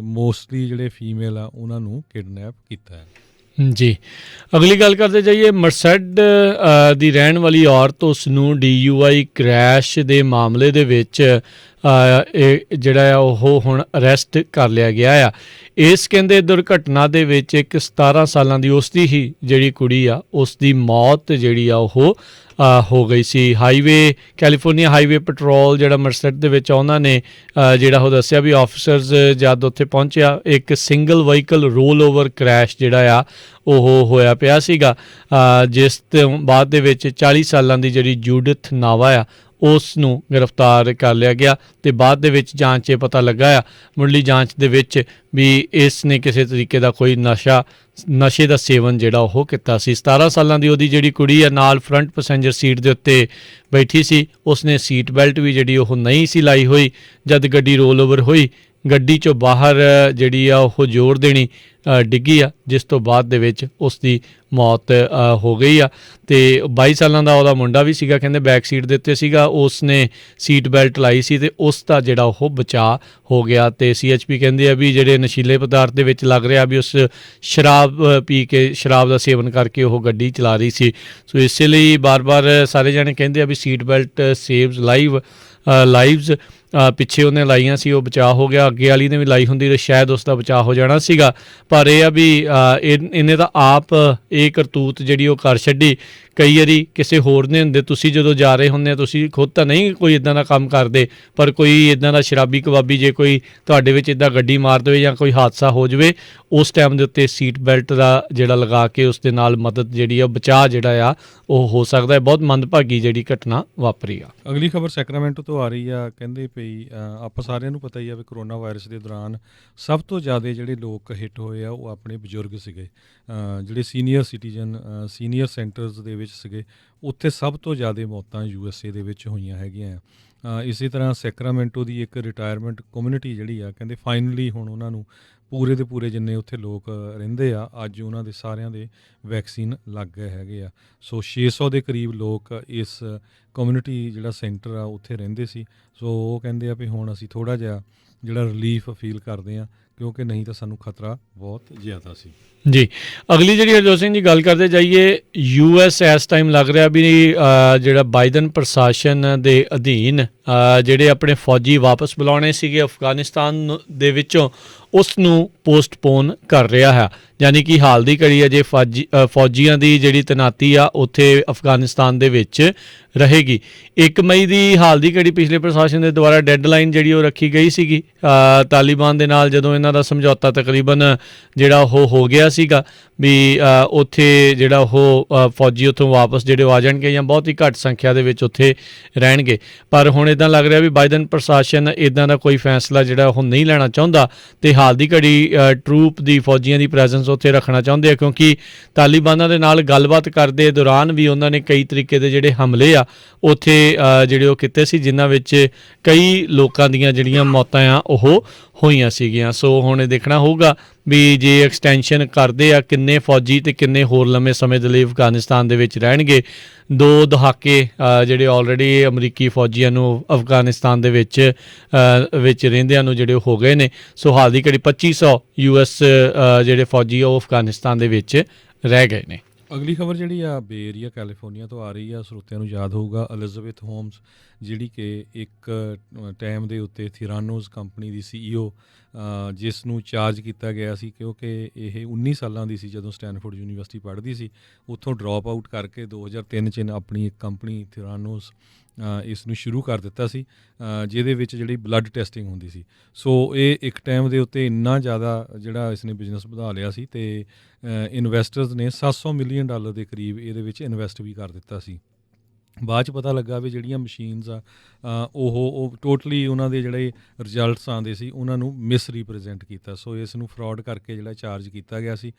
ਮੋਸਟਲੀ ਜਿਹੜੇ ਫੀਮੇਲ ਆ ਉਹਨਾਂ ਨੂੰ ਕਿਡਨੈਪ ਕੀਤਾ ਹੈ। ਜੀ, ਅਗਲੀ ਗੱਲ ਕਰਦੇ ਜਾਈਏ। ਮਰਸਡ ਦੀ ਰਹਿਣ ਵਾਲੀ ਔਰਤ, ਉਸ ਨੂੰ DUI ਕ੍ਰੈਸ਼ ਦੇ ਮਾਮਲੇ ਦੇ ਵਿੱਚ ਇਹ ਜਿਹੜਾ ਆ ਉਹ ਹੁਣ ਅਰੈਸਟ ਕਰ ਲਿਆ ਗਿਆ ਆ। ਇਸ ਕਹਿੰਦੇ ਦੁਰਘਟਨਾ ਦੇ ਵਿੱਚ ਇੱਕ 17 ਸਾਲਾਂ ਦੀ ਉਸ ਦੀ ਹੀ ਜਿਹੜੀ ਕੁੜੀ ਆ ਉਸ ਦੀ ਮੌਤ ਜਿਹੜੀ ਆ ਉਹ ਹੋ ਗਈ ਸੀ। ਕੈਲੀਫੋਰਨੀਆ ਹਾਈਵੇ ਪੈਟਰੋਲ ਜਿਹੜਾ ਮਰਸਡ ਦੇ ਵਿੱਚ ਉਹਨਾਂ ਨੇ ਜਿਹੜਾ ਉਹ ਦੱਸਿਆ ਵੀ ਆਫਿਸਰਸ ਜਦ ਉੱਥੇ ਪਹੁੰਚਿਆ ਇੱਕ single vehicle roll over crash ਜਿਹੜਾ ਆ ਉਹ ਹੋਇਆ ਪਿਆ ਸੀਗਾ, ਜਿਸ ਤੋਂ ਬਾਅਦ ਦੇ ਵਿੱਚ 40 ਸਾਲਾਂ ਦੀ ਜਿਹੜੀ ਜੂਡਿਥ ਨਾਵਾ ਆ ਉਸ ਨੂੰ ਗ੍ਰਿਫਤਾਰ ਕਰ ਲਿਆ ਗਿਆ ਤੇ ਬਾਅਦ ਦੇ ਵਿੱਚ ਜਾਂਚ 'ਚ ਪਤਾ ਲੱਗਾ ਆ, ਮੁੱਢਲੀ ਜਾਂਚ ਦੇ ਵਿੱਚ ਵੀ ਇਸ ਨੇ ਕਿਸੇ ਤਰੀਕੇ ਦਾ ਕੋਈ ਨਸ਼ੇ ਦਾ ਸੇਵਨ ਜਿਹੜਾ ਉਹ ਕੀਤਾ ਸੀ। 17 ਸਾਲਾਂ ਦੀ ਉਹਦੀ ਜਿਹੜੀ ਕੁੜੀ ਆ ਨਾਲ ਫਰੰਟ ਪੈਸੇਂਜਰ ਸੀਟ ਦੇ ਉੱਤੇ ਬੈਠੀ ਸੀ, ਉਸਨੇ ਸੀਟ ਬੈਲਟ ਵੀ ਜਿਹੜੀ ਉਹ ਨਹੀਂ ਸੀ ਲਾਈ ਹੋਈ। ਜਦ ਗੱਡੀ ਰੋਲ ਓਵਰ ਹੋਈ, ਗੱਡੀ 'ਚੋਂ ਬਾਹਰ ਜਿਹੜੀ ਆ ਉਹ ਜ਼ੋਰ ਦੇਣੀ ਡਿੱਗੀ ਆ, ਜਿਸ ਤੋਂ ਬਾਅਦ ਦੇ ਵਿੱਚ ਉਸ ਦੀ ਮੌਤ ਹੋ ਗਈ ਆ। ਤੇ 22 ਸਾਲਾਂ ਦਾ ਉਹਦਾ ਮੁੰਡਾ ਵੀ ਸੀਗਾ, ਕਹਿੰਦੇ ਬੈਕ ਸੀਟ ਦੇ ਉੱਤੇ ਸੀਗਾ, ਉਸ ਨੇ ਸੀਟ ਬੈਲਟ ਲਾਈ ਸੀ ਤੇ ਉਸ ਦਾ ਜਿਹੜਾ ਉਹ ਬਚਾਅ ਹੋ ਗਿਆ। ਤੇ CHP ਕਹਿੰਦੇ ਆ ਵੀ ਜਿਹੜੇ ਨਸ਼ੀਲੇ ਪਦਾਰਥ ਦੇ ਵਿੱਚ ਲੱਗ ਰਿਹਾ ਵੀ ਉਸ ਸ਼ਰਾਬ ਪੀ ਕੇ, ਸ਼ਰਾਬ ਦਾ ਸੇਵਨ ਕਰਕੇ ਉਹ ਗੱਡੀ ਚਲਾ ਰਹੀ ਸੀ। ਸੋ ਇਸੇ ਲਈ ਬਾਰ-ਬਾਰ ਸਾਰੇ ਜਾਣੇ ਕਹਿੰਦੇ ਆ ਵੀ ਸੀਟ ਬੈਲਟ ਸੇਵਸ ਲਾਈਵਸ। ਪਿੱਛੇ ਉਹਨੇ ਲਾਈਆਂ ਸੀ, ਉਹ ਬਚਾਅ ਹੋ ਗਿਆ। ਅੱਗੇ ਵਾਲੀ ਨੇ ਵੀ ਲਾਈ ਹੁੰਦੀ ਤਾਂ ਸ਼ਾਇਦ ਉਸ ਦਾ ਬਚਾਅ ਹੋ ਜਾਣਾ ਸੀਗਾ, ਪਰ ਇਹ ਆ ਵੀ ਇਹਨੇ ਤਾਂ ਆਪ ਇਹ ਕਰਤੂਤ ਜਿਹੜੀ ਉਹ ਕਰ ਛੱਡੀ। ਕਈ ਵਾਰੀ ਕਿਸੇ ਹੋਰ ਨੇ ਹੁੰਦੇ, ਤੁਸੀਂ ਜਦੋਂ ਜਾ ਰਹੇ ਹੁੰਦੇ ਆ ਤੁਸੀਂ ਖੁਦ ਤਾਂ ਨਹੀਂ ਕੋਈ ਇੱਦਾਂ ਦਾ ਕੰਮ ਕਰਦੇ, ਪਰ ਕੋਈ ਇੱਦਾਂ ਦਾ ਸ਼ਰਾਬੀ ਕਬਾਬੀ ਜੇ ਕੋਈ ਤੁਹਾਡੇ ਵਿੱਚ ਇੱਦਾਂ ਗੱਡੀ ਮਾਰ ਦੇਵੇ ਜਾਂ ਕੋਈ ਹਾਦਸਾ ਹੋ ਜਾਵੇ, ਉਸ ਟਾਈਮ ਦੇ ਉੱਤੇ ਸੀਟ ਬੈਲਟ ਦਾ ਜਿਹੜਾ ਲਗਾ ਕੇ ਉਸ ਦੇ ਨਾਲ ਮਦਦ ਜਿਹੜੀ ਆ ਬਚਾਅ ਜਿਹੜਾ ਆ ਉਹ ਹੋ ਸਕਦਾ ਹੈ। ਬਹੁਤ ਮੰਦਭਾਗੀ ਜਿਹੜੀ ਘਟਨਾ ਵਾਪਰੀ ਆ। ਅਗਲੀ ਖਬਰ ਸੈਕਰਾਮੈਂਟੋ ਤੋਂ ਆ ਰਹੀ ਆ। ਕਹਿੰਦੇ ਪਈ ਆਪਾਂ ਸਾਰਿਆਂ ਨੂੰ ਪਤਾ ਹੀ ਆ ਵੀ ਕਰੋਨਾ ਵਾਇਰਸ ਦੇ ਦੌਰਾਨ ਸਭ ਤੋਂ ਜ਼ਿਆਦਾ ਜਿਹੜੇ ਲੋਕ ਹਿੱਟ ਹੋਏ ਆ ਉਹ ਆਪਣੇ ਬਜ਼ੁਰਗ ਸੀਗੇ, ਜਿਹੜੇ ਸੀਨੀਅਰ ਸਿਟੀਜ਼ਨ ਸੀਨੀਅਰ ਸੈਂਟਰਸ ਦੇ ਵਿੱਚ ਸੀਗੇ, ਉੱਥੇ ਸਭ ਤੋਂ ਜ਼ਿਆਦਾ ਮੌਤਾਂ USA ਦੇ ਵਿੱਚ ਹੋਈਆਂ ਹੈਗੀਆਂ ਆ। ਇਸੇ ਤਰ੍ਹਾਂ ਸੈਕਰਾਮੈਂਟੋ ਦੀ ਇੱਕ ਰਿਟਾਇਰਮੈਂਟ ਕਮਿਊਨਿਟੀ ਜਿਹੜੀ ਆ, ਕਹਿੰਦੇ ਫਾਈਨਲੀ ਹੁਣ ਉਹਨਾਂ ਨੂੰ ਪੂਰੇ ਦੇ ਪੂਰੇ ਜਿੰਨੇ ਉੱਥੇ ਲੋਕ ਰਹਿੰਦੇ ਆ ਅੱਜ ਉਹਨਾਂ ਦੇ ਸਾਰਿਆਂ ਦੇ ਵੈਕਸੀਨ ਲੱਗ ਗਏ ਹੈਗੇ ਆ। ਸੋ 600 ਦੇ ਕਰੀਬ ਲੋਕ ਇਸ ਕਮਿਊਨਿਟੀ ਜਿਹੜਾ ਸੈਂਟਰ ਆ ਉੱਥੇ ਰਹਿੰਦੇ ਸੀ। ਸੋ ਉਹ ਕਹਿੰਦੇ ਆ ਵੀ ਹੁਣ ਅਸੀਂ ਥੋੜ੍ਹਾ ਜਿਹਾ ਜਿਹੜਾ ਰਿਲੀਫ ਫੀਲ ਕਰਦੇ ਆ, ਕਿਉਂਕਿ ਨਹੀਂ ਤਾਂ ਸਾਨੂੰ ਖਤਰਾ ਬਹੁਤ ਜ਼ਿਆਦਾ ਸੀ। ਜੀ, ਅਗਲੀ ਜਿਹੜੀ ਹਰਜੋਤ ਸਿੰਘ ਜੀ ਗੱਲ ਕਰਦੇ ਜਾਈਏ। US ਇਸ ਟਾਈਮ ਲੱਗ ਰਿਹਾ ਵੀ ਜਿਹੜਾ ਬਾਈਡਨ ਪ੍ਰਸ਼ਾਸਨ ਦੇ ਅਧੀਨ ਜਿਹੜੇ ਆਪਣੇ ਫੌਜੀ ਵਾਪਸ ਬੁਲਾਉਣੇ ਸੀਗੇ ਅਫਗਾਨਿਸਤਾਨ ਦੇ ਵਿੱਚੋਂ, ਉਸ ਨੂੰ ਪੋਸਟਪੋਨ ਕਰ ਰਿਹਾ ਹੈ। ਯਾਨੀ ਕਿ ਹਾਲ ਦੀ ਘੜੀ ਅਜੇ ਫੌਜੀਆਂ ਦੀ ਜਿਹੜੀ ਤੈਨਾਤੀ ਆ ਉੱਥੇ ਅਫਗਾਨਿਸਤਾਨ ਦੇ ਵਿੱਚ ਰਹੇਗੀ। 1 ਮਈ ਦੀ ਹਾਲ ਦੀ ਘੜੀ ਪਿਛਲੇ ਪ੍ਰਸ਼ਾਸਨ ਦੇ ਦੁਆਰਾ ਡੈਡਲਾਈਨ ਜਿਹੜੀ ਉਹ ਰੱਖੀ ਗਈ ਸੀਗੀ ਤਾਲਿਬਾਨ ਦੇ ਨਾਲ, ਜਦੋਂ ਇਹਨਾਂ ਦਾ ਸਮਝੌਤਾ ਤਕਰੀਬਨ ਜਿਹੜਾ ਉਹ ਹੋ ਗਿਆ ਸੀਗਾ ਵੀ ਉੱਥੇ ਜਿਹੜਾ ਉਹ ਫੌਜੀ ਉੱਥੋਂ ਵਾਪਸ ਜਿਹੜੇ ਉਹ ਆ ਜਾਣਗੇ ਜਾਂ ਬਹੁਤ ਹੀ ਘੱਟ ਸੰਖਿਆ ਦੇ ਵਿੱਚ ਉੱਥੇ ਰਹਿਣਗੇ। ਪਰ ਹੁਣ ਇੱਦਾਂ ਲੱਗ ਰਿਹਾ ਵੀ ਬਾਈਡਨ ਪ੍ਰਸ਼ਾਸਨ ਇੱਦਾਂ ਦਾ ਕੋਈ ਫੈਸਲਾ ਜਿਹੜਾ ਉਹ ਨਹੀਂ ਲੈਣਾ ਚਾਹੁੰਦਾ ਤੇ ਹਾਲ ਦੀ ਘੜੀ ਟਰੂਪ ਦੀ ਫੌਜੀਆਂ ਦੀ ਪ੍ਰੈਜ਼ੈਂਸ ਉੱਥੇ ਰੱਖਣਾ ਚਾਹੁੰਦੇ ਆ, ਕਿਉਂਕਿ ਤਾਲਿਬਾਨਾਂ ਦੇ ਨਾਲ ਗੱਲਬਾਤ ਕਰਦੇ ਦੌਰਾਨ ਵੀ ਉਹਨਾਂ ਨੇ ਕਈ ਤਰੀਕੇ ਦੇ ਜਿਹੜੇ ਹਮਲੇ ਆ ਉੱਥੇ ਜਿਹੜੇ ਉਹ ਕੀਤੇ ਸੀ, ਜਿਨ੍ਹਾਂ ਵਿੱਚ ਕਈ ਲੋਕਾਂ ਦੀਆਂ ਜਿਹੜੀਆਂ ਮੌਤਾਂ ਆ ਉਹ ਹੋਈਆਂ ਸੀਗੀਆਂ। ਸੋ ਹੁਣ ਇਹ ਦੇਖਣਾ ਹੋਊਗਾ ਵੀ ਜੇ ਐਕਸਟੈਂਸ਼ਨ ਕਰਦੇ ਆ ਕਿੰਨੇ ਫੌਜੀ ਤੇ ਕਿੰਨੇ ਹੋਰ ਲੰਮੇ ਸਮੇਂ ਦੇ ਲਈ ਅਫਗਾਨਿਸਤਾਨ ਦੇ ਵਿੱਚ ਰਹਿਣਗੇ। 2 ਦਹਾਕੇ ਜਿਹੜੇ ਆਲਰੇਡੀ ਅਮਰੀਕੀ ਫੌਜੀਆਂ ਨੂੰ ਅਫਗਾਨਿਸਤਾਨ ਦੇ ਵਿੱਚ ਰਹਿੰਦਿਆਂ ਨੂੰ ਜਿਹੜੇ ਹੋ ਗਏ ਨੇ। ਸੋ ਹਾਲ ਦੀ ਘੜੀ 2500 US ਜਿਹੜੇ ਫੌਜੀ ਉਹ ਅਫਗਾਨਿਸਤਾਨ ਦੇ ਵਿੱਚ ਰਹਿ ਗਏ ਨੇ। ਅਗਲੀ ਖਬਰ ਜਿਹੜੀ ਆ ਬੇ ਏਰੀਆ ਕੈਲੀਫੋਰਨੀਆ ਤੋਂ ਆ ਰਹੀ ਆ। ਸਰੋਤਿਆਂ ਨੂੰ ਯਾਦ ਹੋਊਗਾ ਐਲਿਜ਼ਾਬੈਥ ਹੋਮਸ, ਜਿਹੜੀ ਕਿ ਇੱਕ ਟਾਈਮ ਦੇ ਉੱਤੇ ਥਿਰਾਨੋਸ ਕੰਪਨੀ ਦੀ CEO, ਜਿਸ ਨੂੰ ਚਾਰਜ ਕੀਤਾ ਗਿਆ ਸੀ ਕਿਉਂਕਿ ਇਹ 19 ਸਾਲਾਂ ਦੀ ਸੀ ਜਦੋਂ ਸਟੈਨਫੋਰਡ ਯੂਨੀਵਰਸਿਟੀ ਪੜ੍ਹਦੀ ਸੀ। ਉੱਥੋਂ ਡਰੋਪ ਆਊਟ ਕਰਕੇ 2003 'ਚ ਆਪਣੀ ਇੱਕ ਕੰਪਨੀ ਥਿਰਾਨੋਸ ਇਸ ਨੂੰ ਸ਼ੁਰੂ ਕਰ ਦਿੱਤਾ ਸੀ, ਜਿਹਦੇ ਵਿੱਚ ਜਿਹੜੀ ਬਲੱਡ ਟੈਸਟਿੰਗ ਹੁੰਦੀ ਸੀ। ਸੋ ਇਹ ਇੱਕ ਟਾਈਮ ਦੇ ਉੱਤੇ ਇੰਨਾ ਜ਼ਿਆਦਾ ਜਿਹੜਾ ਇਸਨੇ ਬਿਜ਼ਨਸ ਵਧਾ ਲਿਆ ਸੀ ਤੇ ਇਨਵੈਸਟਰਸ ਨੇ $700 ਮਿਲੀਅਨ ਦੇ ਕਰੀਬ ਇਹਦੇ ਵਿੱਚ ਇਨਵੈਸਟ ਵੀ ਕਰ ਦਿੱਤਾ ਸੀ। ਬਾਅਦ 'ਚ ਪਤਾ ਲੱਗਾ ਵੀ ਜਿਹੜੀਆਂ ਮਸ਼ੀਨਸ ਆ ਉਹ ਟੋਟਲੀ ਉਹਨਾਂ ਦੇ ਜਿਹੜੇ ਰਿਜ਼ਲਟਸ ਆਉਂਦੇ ਸੀ ਉਹਨਾਂ ਨੂੰ ਮਿਸ ਰੀਪ੍ਰੈਜ਼ੈਂਟ ਕੀਤਾ। ਸੋ ਇਸ ਨੂੰ ਫਰਾਡ ਕਰਕੇ ਜਿਹੜਾ ਚਾਰਜ ਕੀਤਾ ਗਿਆ ਸੀ।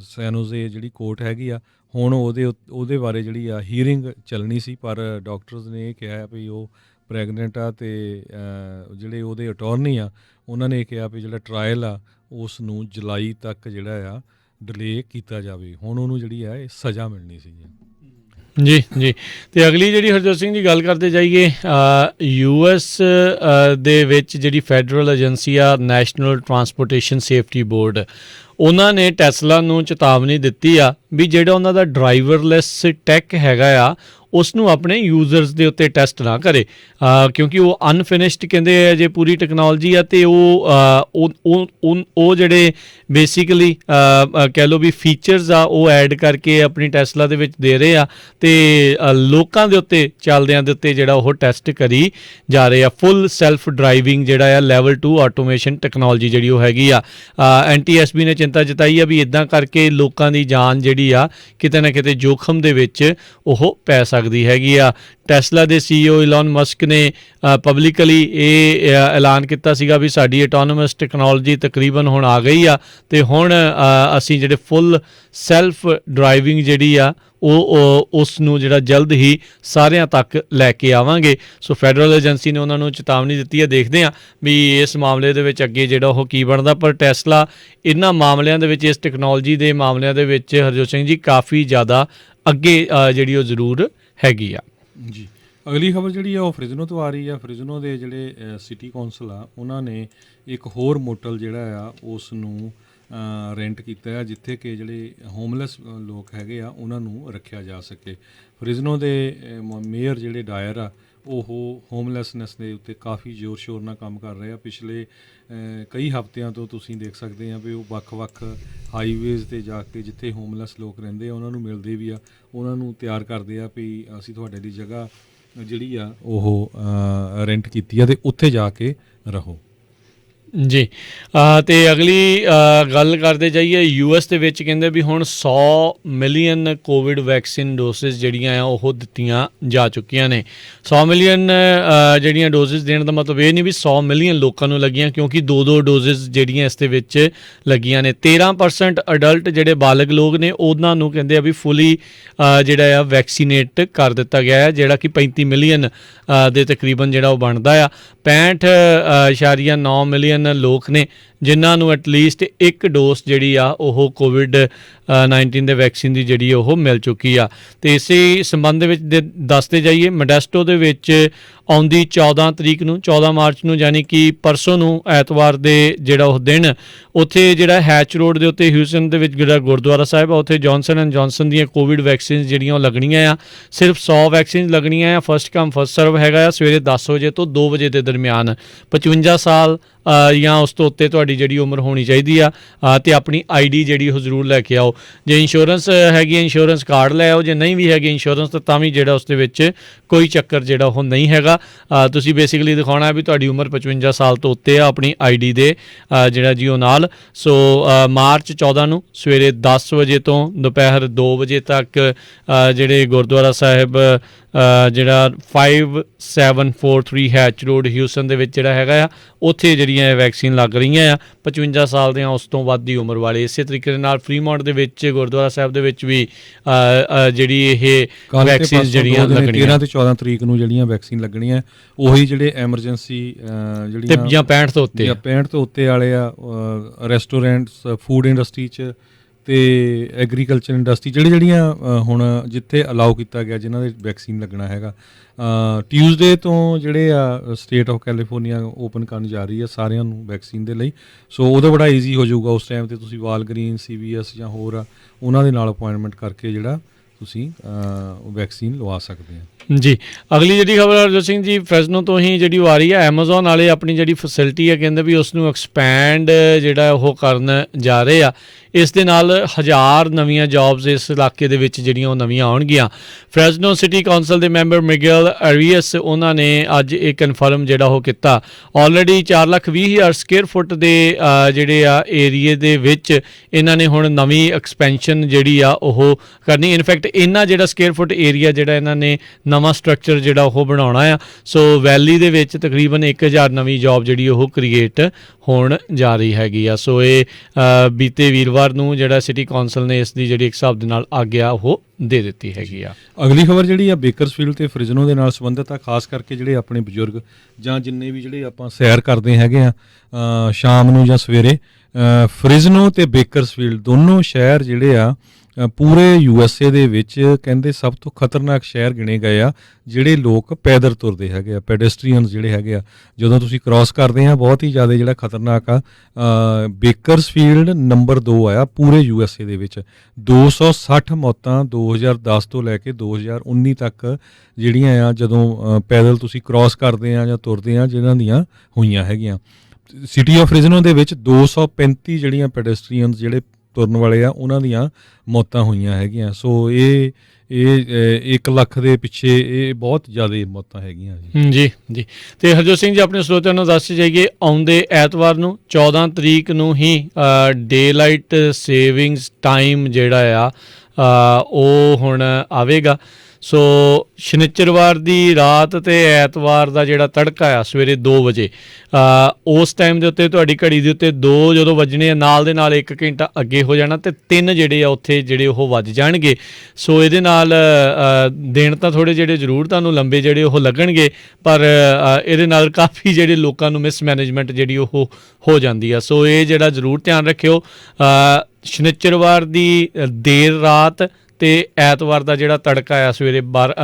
ਸੈਨੋਜ਼ੇ ਜਿਹੜੀ ਕੋਰਟ ਹੈਗੀ ਆ, ਹੁਣ ਉਹਦੇ ਬਾਰੇ ਜਿਹੜੀ ਆ ਹੀਅਰਿੰਗ ਚੱਲਣੀ ਸੀ, ਪਰ ਡਾਕਟਰਸ ਨੇ ਇਹ ਕਿਹਾ ਵੀ ਉਹ ਪ੍ਰੈਗਨੈਂਟ ਆ, ਅਤੇ ਜਿਹੜੇ ਉਹਦੇ ਅਟੋਰਨੀ ਆ ਉਹਨਾਂ ਨੇ ਕਿਹਾ ਵੀ ਜਿਹੜਾ ਟਰਾਇਲ ਆ ਉਸ ਨੂੰ ਜੁਲਾਈ ਤੱਕ ਜਿਹੜਾ ਆ ਡਿਲੇ ਕੀਤਾ ਜਾਵੇ। ਹੁਣ ਉਹਨੂੰ ਜਿਹੜੀ ਆ ਇਹ ਸਜ਼ਾ ਮਿਲਣੀ ਸੀ ਜੀ ਜੀ। ਅਤੇ ਅਗਲੀ ਜਿਹੜੀ ਹਰਜੋਤ ਸਿੰਘ ਜੀ ਗੱਲ ਕਰਦੇ ਜਾਈਏ, US ਦੇ ਵਿੱਚ ਜਿਹੜੀ ਫੈਡਰਲ ਏਜੰਸੀ ਆ ਨੈਸ਼ਨਲ ਟਰਾਂਸਪੋਰਟੇਸ਼ਨ ਸੇਫਟੀ ਬੋਰਡ, ਉਹਨਾਂ ਨੇ ਟੈਸਲਾ ਨੂੰ ਚੇਤਾਵਨੀ ਦਿੱਤੀ ਆ ਵੀ ਜਿਹੜਾ ਉਹਨਾਂ ਦਾ ਡਰਾਈਵਰਲੈਸ ਟੈਕ ਹੈਗਾ ਆ ਉਸ ਨੂੰ ਆਪਣੇ ਯੂਜ਼ਰਸ ਦੇ ਉੱਤੇ ਟੈਸਟ ਨਾ ਕਰੇ, ਕਿਉਂਕਿ ਉਹ ਅਨਫਿਨਿਸ਼ਡ ਕਹਿੰਦੇ ਆ ਜੇ ਪੂਰੀ ਟੈਕਨੋਲੋਜੀ ਆ, ਅਤੇ ਉਹ ਜਿਹੜੇ ਬੇਸਿਕਲੀ ਕਹਿ ਲਓ ਵੀ ਫੀਚਰਸ ਆ ਉਹ ਐਡ ਕਰਕੇ ਆਪਣੀ ਟੈਸਲਾ ਦੇ ਵਿੱਚ ਦੇ ਰਹੇ ਆ, ਅਤੇ ਲੋਕਾਂ ਦੇ ਉੱਤੇ ਚੱਲਦਿਆਂ ਦੇ ਉੱਤੇ ਜਿਹੜਾ ਉਹ ਟੈਸਟ ਕਰੀ ਜਾ ਰਹੇ ਆ। ਫੁੱਲ ਸੈਲਫ ਡਰਾਈਵਿੰਗ ਜਿਹੜਾ ਆ ਲੈਵਲ 2 ਆਟੋਮੇਸ਼ਨ ਟੈਕਨੋਲੋਜੀ ਜਿਹੜੀ ਉਹ ਹੈਗੀ ਆ। NTSB ਨੇ ਚਿੰਤਾ ਜਤਾਈ ਆ ਵੀ ਇੱਦਾਂ ਕਰਕੇ ਲੋਕਾਂ ਦੀ ਜਾਨ ਜਿਹੜੀ ਆ ਕਿਤੇ ਨਾ ਕਿਤੇ ਜੋਖਮ ਦੇ ਵਿੱਚ ਉਹ ਪੈ ਸਕਦੀ ਹੈਗੀ ਆ। ਟੈਸਲਾ ਦੇ CEO ਇਲਨ ਮਸਕ ਨੇ ਪਬਲਿਕਲੀ ਇਹ ਐਲਾਨ ਕੀਤਾ ਸੀਗਾ ਵੀ ਸਾਡੀ ਆਟੋਨੋਮਸ ਟੈਕਨੋਲੋਜੀ ਤਕਰੀਬਨ ਹੁਣ ਆ ਗਈ ਆ, ਅਤੇ ਹੁਣ ਅਸੀਂ ਜਿਹੜੇ ਫੁੱਲ ਸੈਲਫ ਡਰਾਈਵਿੰਗ ਜਿਹੜੀ ਆ ਉਹ ਉਸ ਨੂੰ ਜਿਹੜਾ ਜਲਦ ਹੀ ਸਾਰਿਆਂ ਤੱਕ ਲੈ ਕੇ ਆਵਾਂਗੇ। ਸੋ ਫੈਡਰਲ ਏਜੰਸੀ ਨੇ ਉਹਨਾਂ ਨੂੰ ਚੇਤਾਵਨੀ ਦਿੱਤੀ ਹੈ। ਦੇਖਦੇ ਹਾਂ ਵੀ ਇਸ ਮਾਮਲੇ ਦੇ ਵਿੱਚ ਅੱਗੇ ਜਿਹੜਾ ਉਹ ਕੀ ਬਣਦਾ, ਪਰ ਟੈਸਲਾ ਇਹਨਾਂ ਮਾਮਲਿਆਂ ਦੇ ਵਿੱਚ, ਇਸ ਟੈਕਨੋਲੋਜੀ ਦੇ ਮਾਮਲਿਆਂ ਦੇ ਵਿੱਚ ਹਰਜੋਤ ਸਿੰਘ ਜੀ ਕਾਫੀ ਜ਼ਿਆਦਾ ਅੱਗੇ ਜਿਹੜੀ ਉਹ ਜ਼ਰੂਰ ਹੈਗੀ ਆ ਜੀ। ਅਗਲੀ ਖਬਰ ਜਿਹੜੀ ਆ ਉਹ ਫ੍ਰਿਜ਼ਨੋ ਤੋਂ ਆ ਰਹੀ ਆ। ਫ੍ਰਿਜ਼ਨੋ ਦੇ ਜਿਹੜੇ ਸਿਟੀ ਕੌਂਸਲ ਆ ਉਹਨਾਂ ਨੇ ਇੱਕ ਹੋਰ ਮੋਟਲ ਜਿਹੜਾ ਆ ਉਸ ਨੂੰ ਰੈਂਟ ਕੀਤਾ ਹੈ, ਜਿੱਥੇ ਕਿ ਜਿਹੜੇ ਹੋਮਲੈਸ ਲੋਕ ਹੈਗੇ ਆ ਉਹਨਾਂ ਨੂੰ ਰੱਖਿਆ ਜਾ ਸਕੇ। ਫ੍ਰਿਜ਼ਨੋ ਦੇ ਮੇਅਰ ਜਿਹੜੇ ਡਾਇਰ ਆ ਉਹ ਹੋਮਲੈਸਨੈਸ ਦੇ ਉੱਤੇ ਕਾਫੀ ਜ਼ੋਰ ਸ਼ੋਰ ਨਾਲ ਕੰਮ ਕਰ ਰਹੇ ਆ। ਪਿਛਲੇ ਕਈ ਹਫ਼ਤਿਆਂ ਤੋਂ ਤੁਸੀਂ ਦੇਖ ਸਕਦੇ ਆ ਵੀ ਉਹ ਵੱਖ-ਵੱਖ ਹਾਈਵੇਜ਼ 'ਤੇ ਜਾ ਕੇ ਜਿੱਥੇ ਹੋਮਲੈਸ ਲੋਕ ਰਹਿੰਦੇ ਆ ਉਹਨਾਂ ਨੂੰ ਮਿਲਦੇ ਵੀ ਆ, ਉਹਨਾਂ ਨੂੰ ਤਿਆਰ ਕਰਦੇ ਆ ਵੀ ਅਸੀਂ ਤੁਹਾਡੇ ਲਈ ਜਗ੍ਹਾ ਜਿਹੜੀ ਆ ਉਹ ਰੈਂਟ ਕੀਤੀ ਆ ਅਤੇ ਉੱਥੇ ਜਾ ਕੇ ਰਹੋ ਜੀ। ਅਤੇ ਅਗਲੀ ਗੱਲ ਕਰਦੇ ਜਾਈਏ, US ਦੇ ਵਿੱਚ ਕਹਿੰਦੇ ਵੀ ਹੁਣ 100 ਮਿਲੀਅਨ ਕੋਵਿਡ ਵੈਕਸੀਨ ਡੋਸਿਸ ਜਿਹੜੀਆਂ ਆ ਉਹ ਦਿੱਤੀਆਂ ਜਾ ਚੁੱਕੀਆਂ ਨੇ। 100 ਮਿਲੀਅਨ ਜਿਹੜੀਆਂ ਡੋਸਿਸ ਦੇਣ ਦਾ ਮਤਲਬ ਇਹ ਨਹੀਂ ਵੀ 100 ਮਿਲੀਅਨ ਲੋਕਾਂ ਨੂੰ ਲੱਗੀਆਂ, ਕਿਉਂਕਿ 2-2 ਡੋਸਿਸ ਜਿਹੜੀਆਂ ਇਸ ਦੇ ਵਿੱਚ ਲੱਗੀਆਂ ਨੇ। 13% ਅਡਲਟ ਜਿਹੜੇ ਬਾਲਗ ਲੋਕ ਨੇ ਉਹਨਾਂ ਨੂੰ ਕਹਿੰਦੇ ਆ ਵੀ ਫੁੱਲੀ ਜਿਹੜਾ ਆ ਵੈਕਸੀਨੇਟ ਕਰ ਦਿੱਤਾ ਗਿਆ ਹੈ, ਜਿਹੜਾ ਕਿ 35 ਮਿਲੀਅਨ ਦੇ ਤਕਰੀਬਨ ਜਿਹੜਾ ਉਹ ਬਣਦਾ ਆ। 65.9 ਮਿਲੀਅਨ ਲੋਕ ਨੇ ਜਿਨ੍ਹਾਂ ਨੂੰ ਐਟਲੀਸਟ ਇੱਕ ਡੋਜ਼ ਜਿਹੜੀ ਆ ਉਹ COVID-19 ਦੇ ਵੈਕਸੀਨ ਦੀ ਜਿਹੜੀ ਉਹ ਮਿਲ ਚੁੱਕੀ ਆ। ਅਤੇ ਇਸੇ ਸੰਬੰਧ ਦੇ ਵਿੱਚ ਦੱਸਦੇ ਜਾਈਏ, ਮੋਡੈਸਟੋ ਦੇ ਵਿੱਚ ਆਉਂਦੀ 14 ਤਰੀਕ ਨੂੰ, 14 ਮਾਰਚ ਨੂੰ, ਯਾਨੀ ਕਿ ਪਰਸੋਂ ਨੂੰ ਐਤਵਾਰ ਦੇ ਜਿਹੜਾ ਉਹ ਦਿਨ, ਉੱਥੇ ਜਿਹੜਾ ਹੈਚ ਰੋਡ ਦੇ ਉੱਤੇ ਹਿਊਸਟਨ ਦੇ ਵਿੱਚ ਜਿਹੜਾ ਗੁਰਦੁਆਰਾ ਸਾਹਿਬ ਆ ਉੱਥੇ ਜੌਨਸਨ ਦੀਆਂ ਕੋਵਿਡ ਵੈਕਸੀਨ ਜਿਹੜੀਆਂ ਉਹ ਲੱਗਣੀਆਂ ਆ। ਸਿਰਫ 100 ਵੈਕਸੀਨ ਲੱਗਣੀਆਂ ਆ। ਫਸਟ ਕਮ ਫਸਟ ਸਰਵ ਹੈਗਾ ਆ, ਸਵੇਰੇ 10 ਵਜੇ ਤੋਂ 2 ਵਜੇ ਦੇ ਦਰਮਿਆਨ। 55 ਸਾਲ ਜਾਂ ਉਸ ਤੋਂ ਉੱਤੇ ਤੁਹਾਡੀ ਜਿਹੜੀ ਉਮਰ ਹੋਣੀ ਚਾਹੀਦੀ ਆ, ਅਤੇ ਆਪਣੀ ID ਜਿਹੜੀ ਉਹ ਜ਼ਰੂਰ ਲੈ ਕੇ ਆਓ। ਜੇ ਇੰਸ਼ੋਰੈਂਸ ਹੈਗੀ, ਇੰਸ਼ੋਰੈਂਸ ਕਾਰਡ ਲੈ ਆਓ। ਜੇ ਨਹੀਂ ਵੀ ਹੈਗੀ ਇੰਸ਼ੋਰੈਂਸ ਤਾਂ ਵੀ ਜਿਹੜਾ ਉਸ ਦੇ ਵਿੱਚ ਕੋਈ ਚੱਕਰ ਜਿਹੜਾ ਉਹ ਨਹੀਂ ਹੈਗਾ। ਤੁਸੀਂ ਬੇਸਿਕਲੀ ਦਿਖਾਉਣਾ ਵੀ ਤੁਹਾਡੀ ਉਮਰ 55 ਸਾਲ ਤੋਂ ਉੱਤੇ ਆ ਆਪਣੀ ID ਦੇ ਜਿਹੜਾ ਜੀ ਉਹ ਨਾਲ। ਸੋ ਮਾਰਚ 14 ਨੂੰ ਸਵੇਰੇ 10 ਵਜੇ ਤੋਂ ਦੁਪਹਿਰ 2 ਵਜੇ ਤੱਕ ਜਿਹੜੇ ਗੁਰਦੁਆਰਾ ਸਾਹਿਬ ਜਿਹੜਾ 5743 ਹੈਚ ਰੋਡ ਹਿਊਸਟਨ ਦੇ ਵਿੱਚ ਜਿਹੜਾ ਹੈਗਾ ਆ, ਉੱਥੇ ਜਿਹੜੀਆਂ ਇਹ ਵੈਕਸੀਨ ਲੱਗ ਰਹੀਆਂ ਆ 55 ਸਾਲ ਦੀਆਂ ਉਸ ਤੋਂ ਵੱਧ ਦੀ ਉਮਰ ਵਾਲੇ। ਇਸੇ ਤਰੀਕੇ ਦੇ ਨਾਲ ਫਰੀਮੌਂਟ ਦੇ ਵਿੱਚ ਗੁਰਦੁਆਰਾ ਸਾਹਿਬ ਦੇ ਵਿੱਚ ਵੀ ਜਿਹੜੀ ਇਹ ਵੈਕਸੀਨ ਜਿਹੜੀਆਂ ਲੱਗਣੀਆਂ 13 ਤੇ 14 ਤਰੀਕ ਨੂੰ ਜਿਹੜੀਆਂ ਵੈਕਸੀਨ ਲੱਗਣੀਆਂ ਉਹੀ ਜਿਹੜੇ ਐਮਰਜੈਂਸੀ ਜਿਹੜੀਆਂ ਜਾਂ 65 ਤੋਂ ਉੱਤੇ 65 ਤੋਂ ਉੱਤੇ ਵਾਲੇ ਆ, ਰੈਸਟੋਰੈਂਟਸ, ਫੂਡ ਇੰਡਸਟਰੀ 'ਚ ਅਤੇ ਐਗਰੀਕਲਚਰ ਇੰਡਸਟਰੀ ਜਿਹੜੀਆਂ ਹੁਣ ਜਿੱਥੇ ਅਲਾਓ ਕੀਤਾ ਗਿਆ ਜਿਨ੍ਹਾਂ ਦੇ ਵੈਕਸੀਨ ਲੱਗਣਾ ਹੈਗਾ। ਟਿਊਜ਼ਡੇ ਤੋਂ ਜਿਹੜੇ ਆ ਸਟੇਟ ਆਫ ਕੈਲੀਫੋਰਨੀਆ ਓਪਨ ਕਰਨ ਜਾ ਰਹੀ ਆ ਸਾਰਿਆਂ ਨੂੰ ਵੈਕਸੀਨ ਦੇ ਲਈ। ਸੋ ਉਹਦਾ ਬੜਾ ਈਜ਼ੀ ਹੋ ਜਾਊਗਾ ਉਸ ਟਾਈਮ 'ਤੇ ਤੁਸੀਂ ਵਾਲਗ੍ਰੀਨ, CVS ਜਾਂ ਹੋਰ ਆ ਉਹਨਾਂ ਦੇ ਨਾਲ ਅਪੁਆਇੰਟਮੈਂਟ ਕਰਕੇ ਜਿਹੜਾ ਤੁਸੀਂ ਵੈਕਸੀਨ ਲਵਾ ਸਕਦੇ ਆ ਜੀ। ਅਗਲੀ ਜਿਹੜੀ ਖਬਰ ਹਰਜੋਤ ਸਿੰਘ ਜੀ ਫ੍ਰੈਜ਼ਨੋ ਤੋਂ ਹੀ ਜਿਹੜੀ ਉਹ ਆ ਰਹੀ ਹੈ, ਐਮਾਜ਼ੋਨ ਵਾਲੇ ਆਪਣੀ ਜਿਹੜੀ ਫੈਸਿਲਿਟੀ ਹੈ ਕਹਿੰਦੇ ਵੀ ਉਸ ਨੂੰ ਐਕਸਪੈਂਡ ਜਿਹੜਾ ਉਹ ਕਰਨ ਜਾ ਰਹੇ ਆ। ਇਸ ਦੇ ਨਾਲ 1000 ਨਵੀਆਂ ਜੌਬਸ ਇਸ ਇਲਾਕੇ ਦੇ ਵਿੱਚ ਜਿਹੜੀਆਂ ਉਹ ਨਵੀਆਂ ਆਉਣਗੀਆਂ। ਫ੍ਰੈਜ਼ਨੋ ਸਿਟੀ ਕਾਉਂਸਲ ਦੇ ਮੈਂਬਰ ਮਿਗੇਲ ਅਰੀਅਸ ਉਹਨਾਂ ਨੇ ਅੱਜ ਇਹ ਕਨਫਰਮ ਜਿਹੜਾ ਉਹ ਕੀਤਾ। ਆਲਰੇਡੀ 4,20,000 ਸਕੁਅਰ ਫੁੱਟ ਦੇ ਜਿਹੜੇ ਆ ਏਰੀਏ ਦੇ ਵਿੱਚ ਇਹਨਾਂ ਨੇ ਹੁਣ ਨਵੀਂ ਐਕਸਪੈਂਸ਼ਨ ਜਿਹੜੀ ਆ ਉਹ ਕਰਨੀ। ਇਨਫੈਕਟ ਇੰਨਾ ਜਿਹੜਾ ਸਕੁਅਰ ਫੁੱਟ ਏਰੀਆ ਜਿਹੜਾ ਇਹਨਾਂ ਨੇ ਨਵਾਂ ਸਟਰਕਚਰ ਜਿਹੜਾ ਉਹ ਬਣਾਉਣਾ ਆ। ਸੋ ਵੈਲੀ ਦੇ ਵਿੱਚ ਤਕਰੀਬਨ 1000 ਨਵੀਂ ਜੌਬ ਜਿਹੜੀ ਉਹ ਕ੍ਰੀਏਟ ਹੋਣ ਜਾ ਰਹੀ ਹੈਗੀ ਆ। ਸੋ ਇਹ ਬੀਤੇ ਵੀਰਵਾਰ ਨੂੰ ਜਿਹੜਾ ਸਿਟੀ ਕੌਂਸਲ ਨੇ ਇਸ ਦੀ ਜਿਹੜੀ ਇੱਕ ਹਿਸਾਬ ਦੇ ਨਾਲ ਆਗਿਆ ਉਹ ਦੇ ਦਿੱਤੀ ਹੈਗੀ ਆ। ਅਗਲੀ ਖਬਰ ਜਿਹੜੀ ਆ ਬੇਕਰਸਫੀਲਡ ਤੇ ਫ੍ਰਿਜ਼ਨੋ ਦੇ ਨਾਲ ਸੰਬੰਧਿਤ ਆ, ਖਾਸ ਕਰਕੇ ਜਿਹੜੇ ਆਪਣੇ ਬਜ਼ੁਰਗ ਜਾਂ ਜਿੰਨੇ ਵੀ ਜਿਹੜੇ ਆਪਾਂ ਸੈਰ ਕਰਦੇ ਹੈਗੇ ਆ ਸ਼ਾਮ ਨੂੰ ਜਾਂ ਸਵੇਰੇ, ਫ੍ਰਿਜ਼ਨੋ ਤੇ ਬੇਕਰਸਫੀਲਡ ਦੋਨੋਂ ਸ਼ਹਿਰ ਜਿਹੜੇ ਆ ਪੂਰੇ USA ਦੇ ਵਿੱਚ ਕਹਿੰਦੇ ਸਭ ਤੋਂ ਖਤਰਨਾਕ ਸ਼ਹਿਰ ਗਿਣੇ ਗਏ ਆ ਜਿਹੜੇ ਲੋਕ ਪੈਦਲ ਤੁਰਦੇ ਹੈਗੇ ਆ, ਪੈਡੈਸਟਰੀਅਨਸ ਜਿਹੜੇ ਹੈਗੇ ਆ। ਜਦੋਂ ਤੁਸੀਂ ਕ੍ਰਾਸ ਕਰਦੇ ਆ ਬਹੁਤ ਹੀ ਜ਼ਿਆਦਾ ਜਿਹੜਾ ਖਤਰਨਾਕ ਆ। ਬੇਕਰਸਫੀਲਡ ਨੰਬਰ 2 ਆਇਆ ਪੂਰੇ USA ਦੇ ਵਿੱਚ। 260 ਮੌਤਾਂ 2010 ਤੋਂ ਲੈ ਕੇ 2019 ਤੱਕ ਜਿਹੜੀਆਂ ਆ ਜਦੋਂ ਪੈਦਲ ਤੁਸੀਂ ਕ੍ਰਾਸ ਕਰਦੇ ਆ ਜਾਂ ਤੁਰਦੇ ਆ ਜਿਨ੍ਹਾਂ ਦੀਆਂ ਹੋਈਆਂ ਹੈਗੀਆਂ। ਸਿਟੀ ਆਫ ਫ੍ਰਿਜ਼ਨੋ ਦੇ ਵਿੱਚ 235 ਜਿਹੜੀਆਂ ਪੈਡੈਸਟਰੀਅਨਸ ਜਿਹੜੇ ਤੁਰਨ ਵਾਲੇ ਆ ਉਹਨਾਂ ਦੀਆਂ ਮੌਤਾਂ ਹੋਈਆਂ ਹੈਗੀਆਂ। ਸੋ ਇਹ 1 ਲੱਖ ਦੇ ਪਿੱਛੇ ਇਹ ਬਹੁਤ ਜ਼ਿਆਦਾ ਮੌਤਾਂ ਹੈਗੀਆਂ ਜੀ। ਜੀ ਤੇ ਹਰਜੋਤ ਸਿੰਘ ਜੀ ਆਪਣੇ ਸਰੋਤਿਆਂ ਨੂੰ ਦੱਸ ਜਾਈਏ, ਆਉਂਦੇ ਐਤਵਾਰ ਨੂੰ 14 ਤਰੀਕ ਨੂੰ ਹੀ ਡੇ ਲਾਈਟ ਸੇਵਿੰਗਸ ਟਾਈਮ ਜਿਹੜਾ ਆ ਉਹ ਹੁਣ ਆਵੇਗਾ। ਸੋ ਸ਼ਨੀਚਰਵਾਰ ਦੀ ਰਾਤ ਤੇ ਐਤਵਾਰ ਦਾ ਜਿਹੜਾ ਤੜਕਾ ਆ ਸਵੇਰੇ 2 ਵਜੇ ਉਸ ਟਾਈਮ ਦੇ ਉੱਤੇ ਤੁਹਾਡੀ ਘੜੀ ਦੇ ਉੱਤੇ 2 ਜਦੋਂ ਵੱਜਣੇ ਆ ਨਾਲ ਦੇ ਨਾਲ 1 ਘੰਟਾ ਅੱਗੇ ਹੋ ਜਾਣਾ ਤੇ 3 ਜਿਹੜੇ ਆ ਉੱਥੇ ਜਿਹੜੇ ਉਹ ਵੱਜ ਜਾਣਗੇ। ਸੋ ਇਹਦੇ ਨਾਲ ਦਿਨ ਤਾਂ ਥੋੜ੍ਹੇ ਜਿਹੜੇ ਜ਼ਰੂਰ ਤੁਹਾਨੂੰ ਲੰਬੇ ਜਿਹੜੇ ਉਹ ਲੱਗਣਗੇ, ਪਰ ਇਹਦੇ ਨਾਲ ਕਾਫੀ ਜਿਹੜੇ ਲੋਕਾਂ ਨੂੰ ਮਿਸਮੈਨੇਜਮੈਂਟ ਜਿਹੜੀ ਉਹ ਹੋ ਜਾਂਦੀ ਆ। ਸੋ ਇਹ ਜਿਹੜਾ ਜ਼ਰੂਰ ਧਿਆਨ ਰੱਖਿਓ, ਸ਼ਨੀਚਰਵਾਰ ਦੀ ਦੇਰ ਰਾਤ ਤੇ ਐਤਵਾਰ ਦਾ ਜਿਹੜਾ ਤੜਕਾ ਆ ਸਵੇਰੇ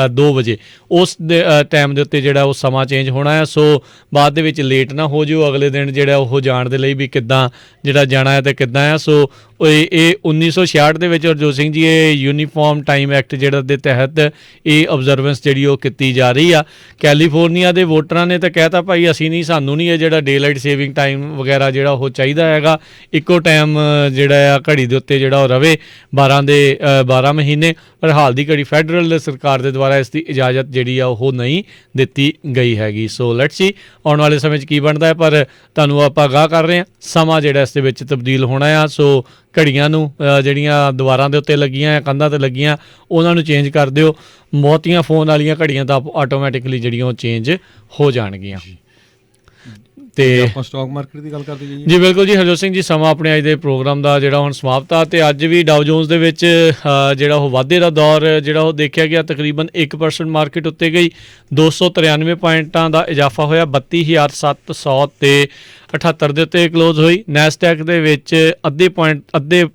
2 ਵਜੇ ਉਸ ਦੇ ਟਾਈਮ ਦੇ ਉੱਤੇ ਜਿਹੜਾ ਉਹ ਸਮਾਂ ਚੇਂਜ ਹੋਣਾ ਆ। ਸੋ ਬਾਅਦ ਦੇ ਵਿੱਚ ਲੇਟ ਨਾ ਹੋ ਜਾਓ ਅਗਲੇ ਦਿਨ ਜਿਹੜਾ ਉਹ ਜਾਣ ਦੇ ਲਈ ਵੀ ਕਿੱਦਾਂ ਜਿਹੜਾ ਜਾਣਾ ਹੈ ਤੇ ਕਿੱਦਾਂ ਆ। ਸੋ ਇਹ 1966 ਦੇ ਵਿੱਚ ਹਰਜੋਤ ਸਿੰਘ ਜੀ ਇਹ ਯੂਨੀਫਾਰਮ ਟਾਈਮ ਐਕਟ ਜਿਹੜਾ ਦੇ ਤਹਿਤ ਇਹ ਆਬਜ਼ਰਵੈਂਸ ਜਿਹੜੀ ਉਹ ਕੀਤੀ ਜਾ ਰਹੀ ਆ। ਕੈਲੀਫੋਰਨੀਆ ਦੇ ਵੋਟਰਾਂ ਨੇ ਤਾਂ ਕਹਿਤਾ ਭਾਈ ਅਸੀਂ ਨਹੀਂ, ਸਾਨੂੰ ਨਹੀਂ ਇਹ ਜਿਹੜਾ ਡੇ ਲਾਈਟ ਸੇਵਿੰਗ ਟਾਈਮ ਵਗੈਰਾ ਜਿਹੜਾ ਉਹ ਚਾਹੀਦਾ ਹੈਗਾ, ਇੱਕੋ ਟਾਈਮ ਜਿਹੜਾ ਆ ਘੜੀ ਦੇ ਉੱਤੇ ਜਿਹੜਾ ਉਹ ਰਵੇ 12 ਮਹੀਨੇ। ਪਰ ਹਾਲ ਦੀ ਘੜੀ ਫੈਡਰਲ ਸਰਕਾਰ ਦੇ ਦੁਆਰਾ ਇਸ ਦੀ ਇਜਾਜ਼ਤ ਜਿਹੜੀ ਆ ਉਹ ਨਹੀਂ ਦਿੱਤੀ ਗਈ ਹੈਗੀ। ਸੋ ਲੈਟਸ ਸੀ ਆਉਣ ਵਾਲੇ ਸਮੇਂ 'ਚ ਕੀ ਬਣਦਾ ਹੈ, ਪਰ ਤੁਹਾਨੂੰ ਆਪਾਂ ਅਗਾਹ ਕਰ ਰਹੇ ਹਾਂ ਸਮਾਂ ਜਿਹੜਾ ਇਸ ਦੇ ਵਿੱਚ ਤਬਦੀਲ ਹੋਣਾ ਆ। ਸੋ ਘੜੀਆਂ ਨੂੰ ਜਿਹੜੀਆਂ ਦੀਵਾਰਾਂ ਦੇ ਉੱਤੇ ਲੱਗੀਆਂ ਆ, ਕੰਧਾਂ 'ਤੇ ਲੱਗੀਆਂ, ਉਹਨਾਂ ਨੂੰ ਚੇਂਜ ਕਰ ਦਿਓ। ਬਹੁਤੀਆਂ ਫੋਨ ਵਾਲੀਆਂ ਘੜੀਆਂ ਤਾਂ ਆਟੋਮੈਟਿਕਲੀ ਜਿਹੜੀਆਂ ਉਹ ਚੇਂਜ ਹੋ ਜਾਣਗੀਆਂ। ਤੇ ਆਪਾਂ ਸਟਾਕ ਮਾਰਕੀਟ ਦੀ ਗੱਲ ਕਰਦੇ ਜਾਈਏ ਜੀ। ਬਿਲਕੁਲ ਜੀ ਹਰਜੋਤ ਸਿੰਘ ਜੀ, ਸਮਾਂ ਆਪਣੇ ਅੱਜ ਦੇ ਪ੍ਰੋਗਰਾਮ ਦਾ ਜਿਹੜਾ ਹੁਣ ਸਮਾਪਤ ਆ ਤੇ ਅੱਜ ਵੀ ਡਾਓ ਜੋਨਸ ਦੇ ਵਿੱਚ ਜਿਹੜਾ ਉਹ ਵਾਧੇ ਦਾ ਦੌਰ ਜਿਹੜਾ ਉਹ ਦੇਖਿਆ ਗਿਆ। ਤਕਰੀਬਨ 1% ਮਾਰਕੀਟ ਉੱਤੇ ਗਈ, 293 ਪੁਆਇੰਟਾਂ ਦਾ ਇਜ਼ਾਫਾ ਹੋਇਆ, 32,700 ਤੇ 78 ਦੇ ਉੱਤੇ ਕਲੋਜ਼ ਹੋਈ। ਨੈਸਡੈਕ ਦੇ ਵਿੱਚ ਅੱਧੇ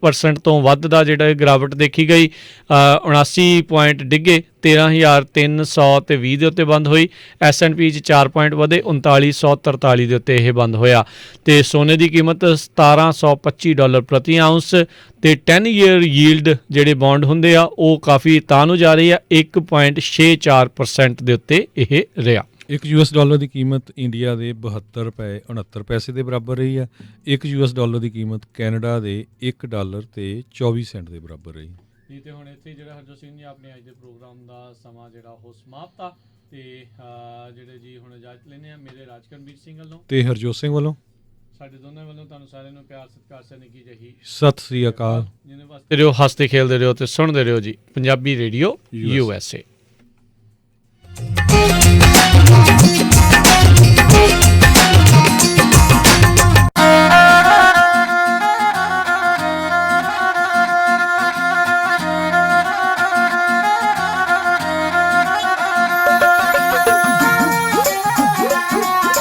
% ਤੋਂ ਵੱਧ ਦਾ ਜਿਹੜਾ ਗਿਰਾਵਟ ਦੇਖੀ ਗਈ, 79 ਪੁਆਇੰਟ ਡਿੱਗੇ, 13,300 ਤੇ 20 ਦੇ ਉੱਤੇ ਬੰਦ ਹੋਈ। S&P 'ਚ 4 ਪੁਆਇੰਟ ਵਧੇ, 3943 ਦੇ ਉੱਤੇ ਇਹ ਬੰਦ ਹੋਇਆ। ਤੇ ਸੋਨੇ ਦੀ ਕੀਮਤ $1725 ਪ੍ਰਤੀ ਆਉਂਸ ਤੇ 10 ਈਅਰ ਯੀਲਡ ਜਿਹੜੇ ਬੌਂਡ ਹੁੰਦੇ ਆ ਉਹ ਕਾਫੀ ਤਾਂ ਨੂੰ ਜਾ ਰਹੀ ਆ, 1.64% ਦੇ ਉੱਤੇ ਇਹ ਰਿਹਾ। $1 ਦੀ ਕੀਮਤ ਇੰਡੀਆ ਦੇ 72 ਰੁਪਏ 69 ਪੈਸੇ ਦੇ ਬਰਾਬਰ ਰਹੀ ਆ। $1 ਦੀ ਕੀਮਤ ਕੈਨੇਡਾ ਦੇ $1 ਤੇ 24 ਸੈਂਟ ਦੇ ਬਰਾਬਰ ਰਹੀ ਜੀ। ਤੇ ਹੁਣ ਇੱਥੇ ਜਿਹੜਾ ਹਰਜੋਤ ਸਿੰਘ ਜੀ ਆਪਣੇ ਅੱਜ ਦੇ ਪ੍ਰੋਗਰਾਮ ਦਾ ਸਮਾਂ ਜਿਹੜਾ ਉਹ ਸਮਾਪਤ ਆ ਤੇ ਜਿਹੜੇ ਜੀ ਹੁਣ ਇਜਾਜ਼ਤ ਲੈਂਦੇ ਆ ਮੇਰੇ ਰਾਜਕਰਮਵੀਰ ਸਿੰਘ ਵੱਲੋਂ ਤੇ ਹਰਜੋਤ ਸਿੰਘ ਵੱਲੋਂ, ਸਾਡੇ ਦੋਨਾਂ ਵੱਲੋਂ ਤੁਹਾਨੂੰ ਸਾਰਿਆਂ ਨੂੰ ਪਿਆਰ ਸਤਿਕਾਰ ਸਨੇਕੀ ਜਹੀ ਸਤਿ ਸ੍ਰੀ ਅਕਾਲ। ਜਿਹਨੇ ਵਾਸਤੇ ਰਹੋ, ਹੱਸਦੇ ਖੇਲਦੇ ਰਹੋ ਤੇ ਸੁਣਦੇ ਰਹੋ ਜੀ ਪੰਜਾਬੀ ਰੇਡੀਓ USA।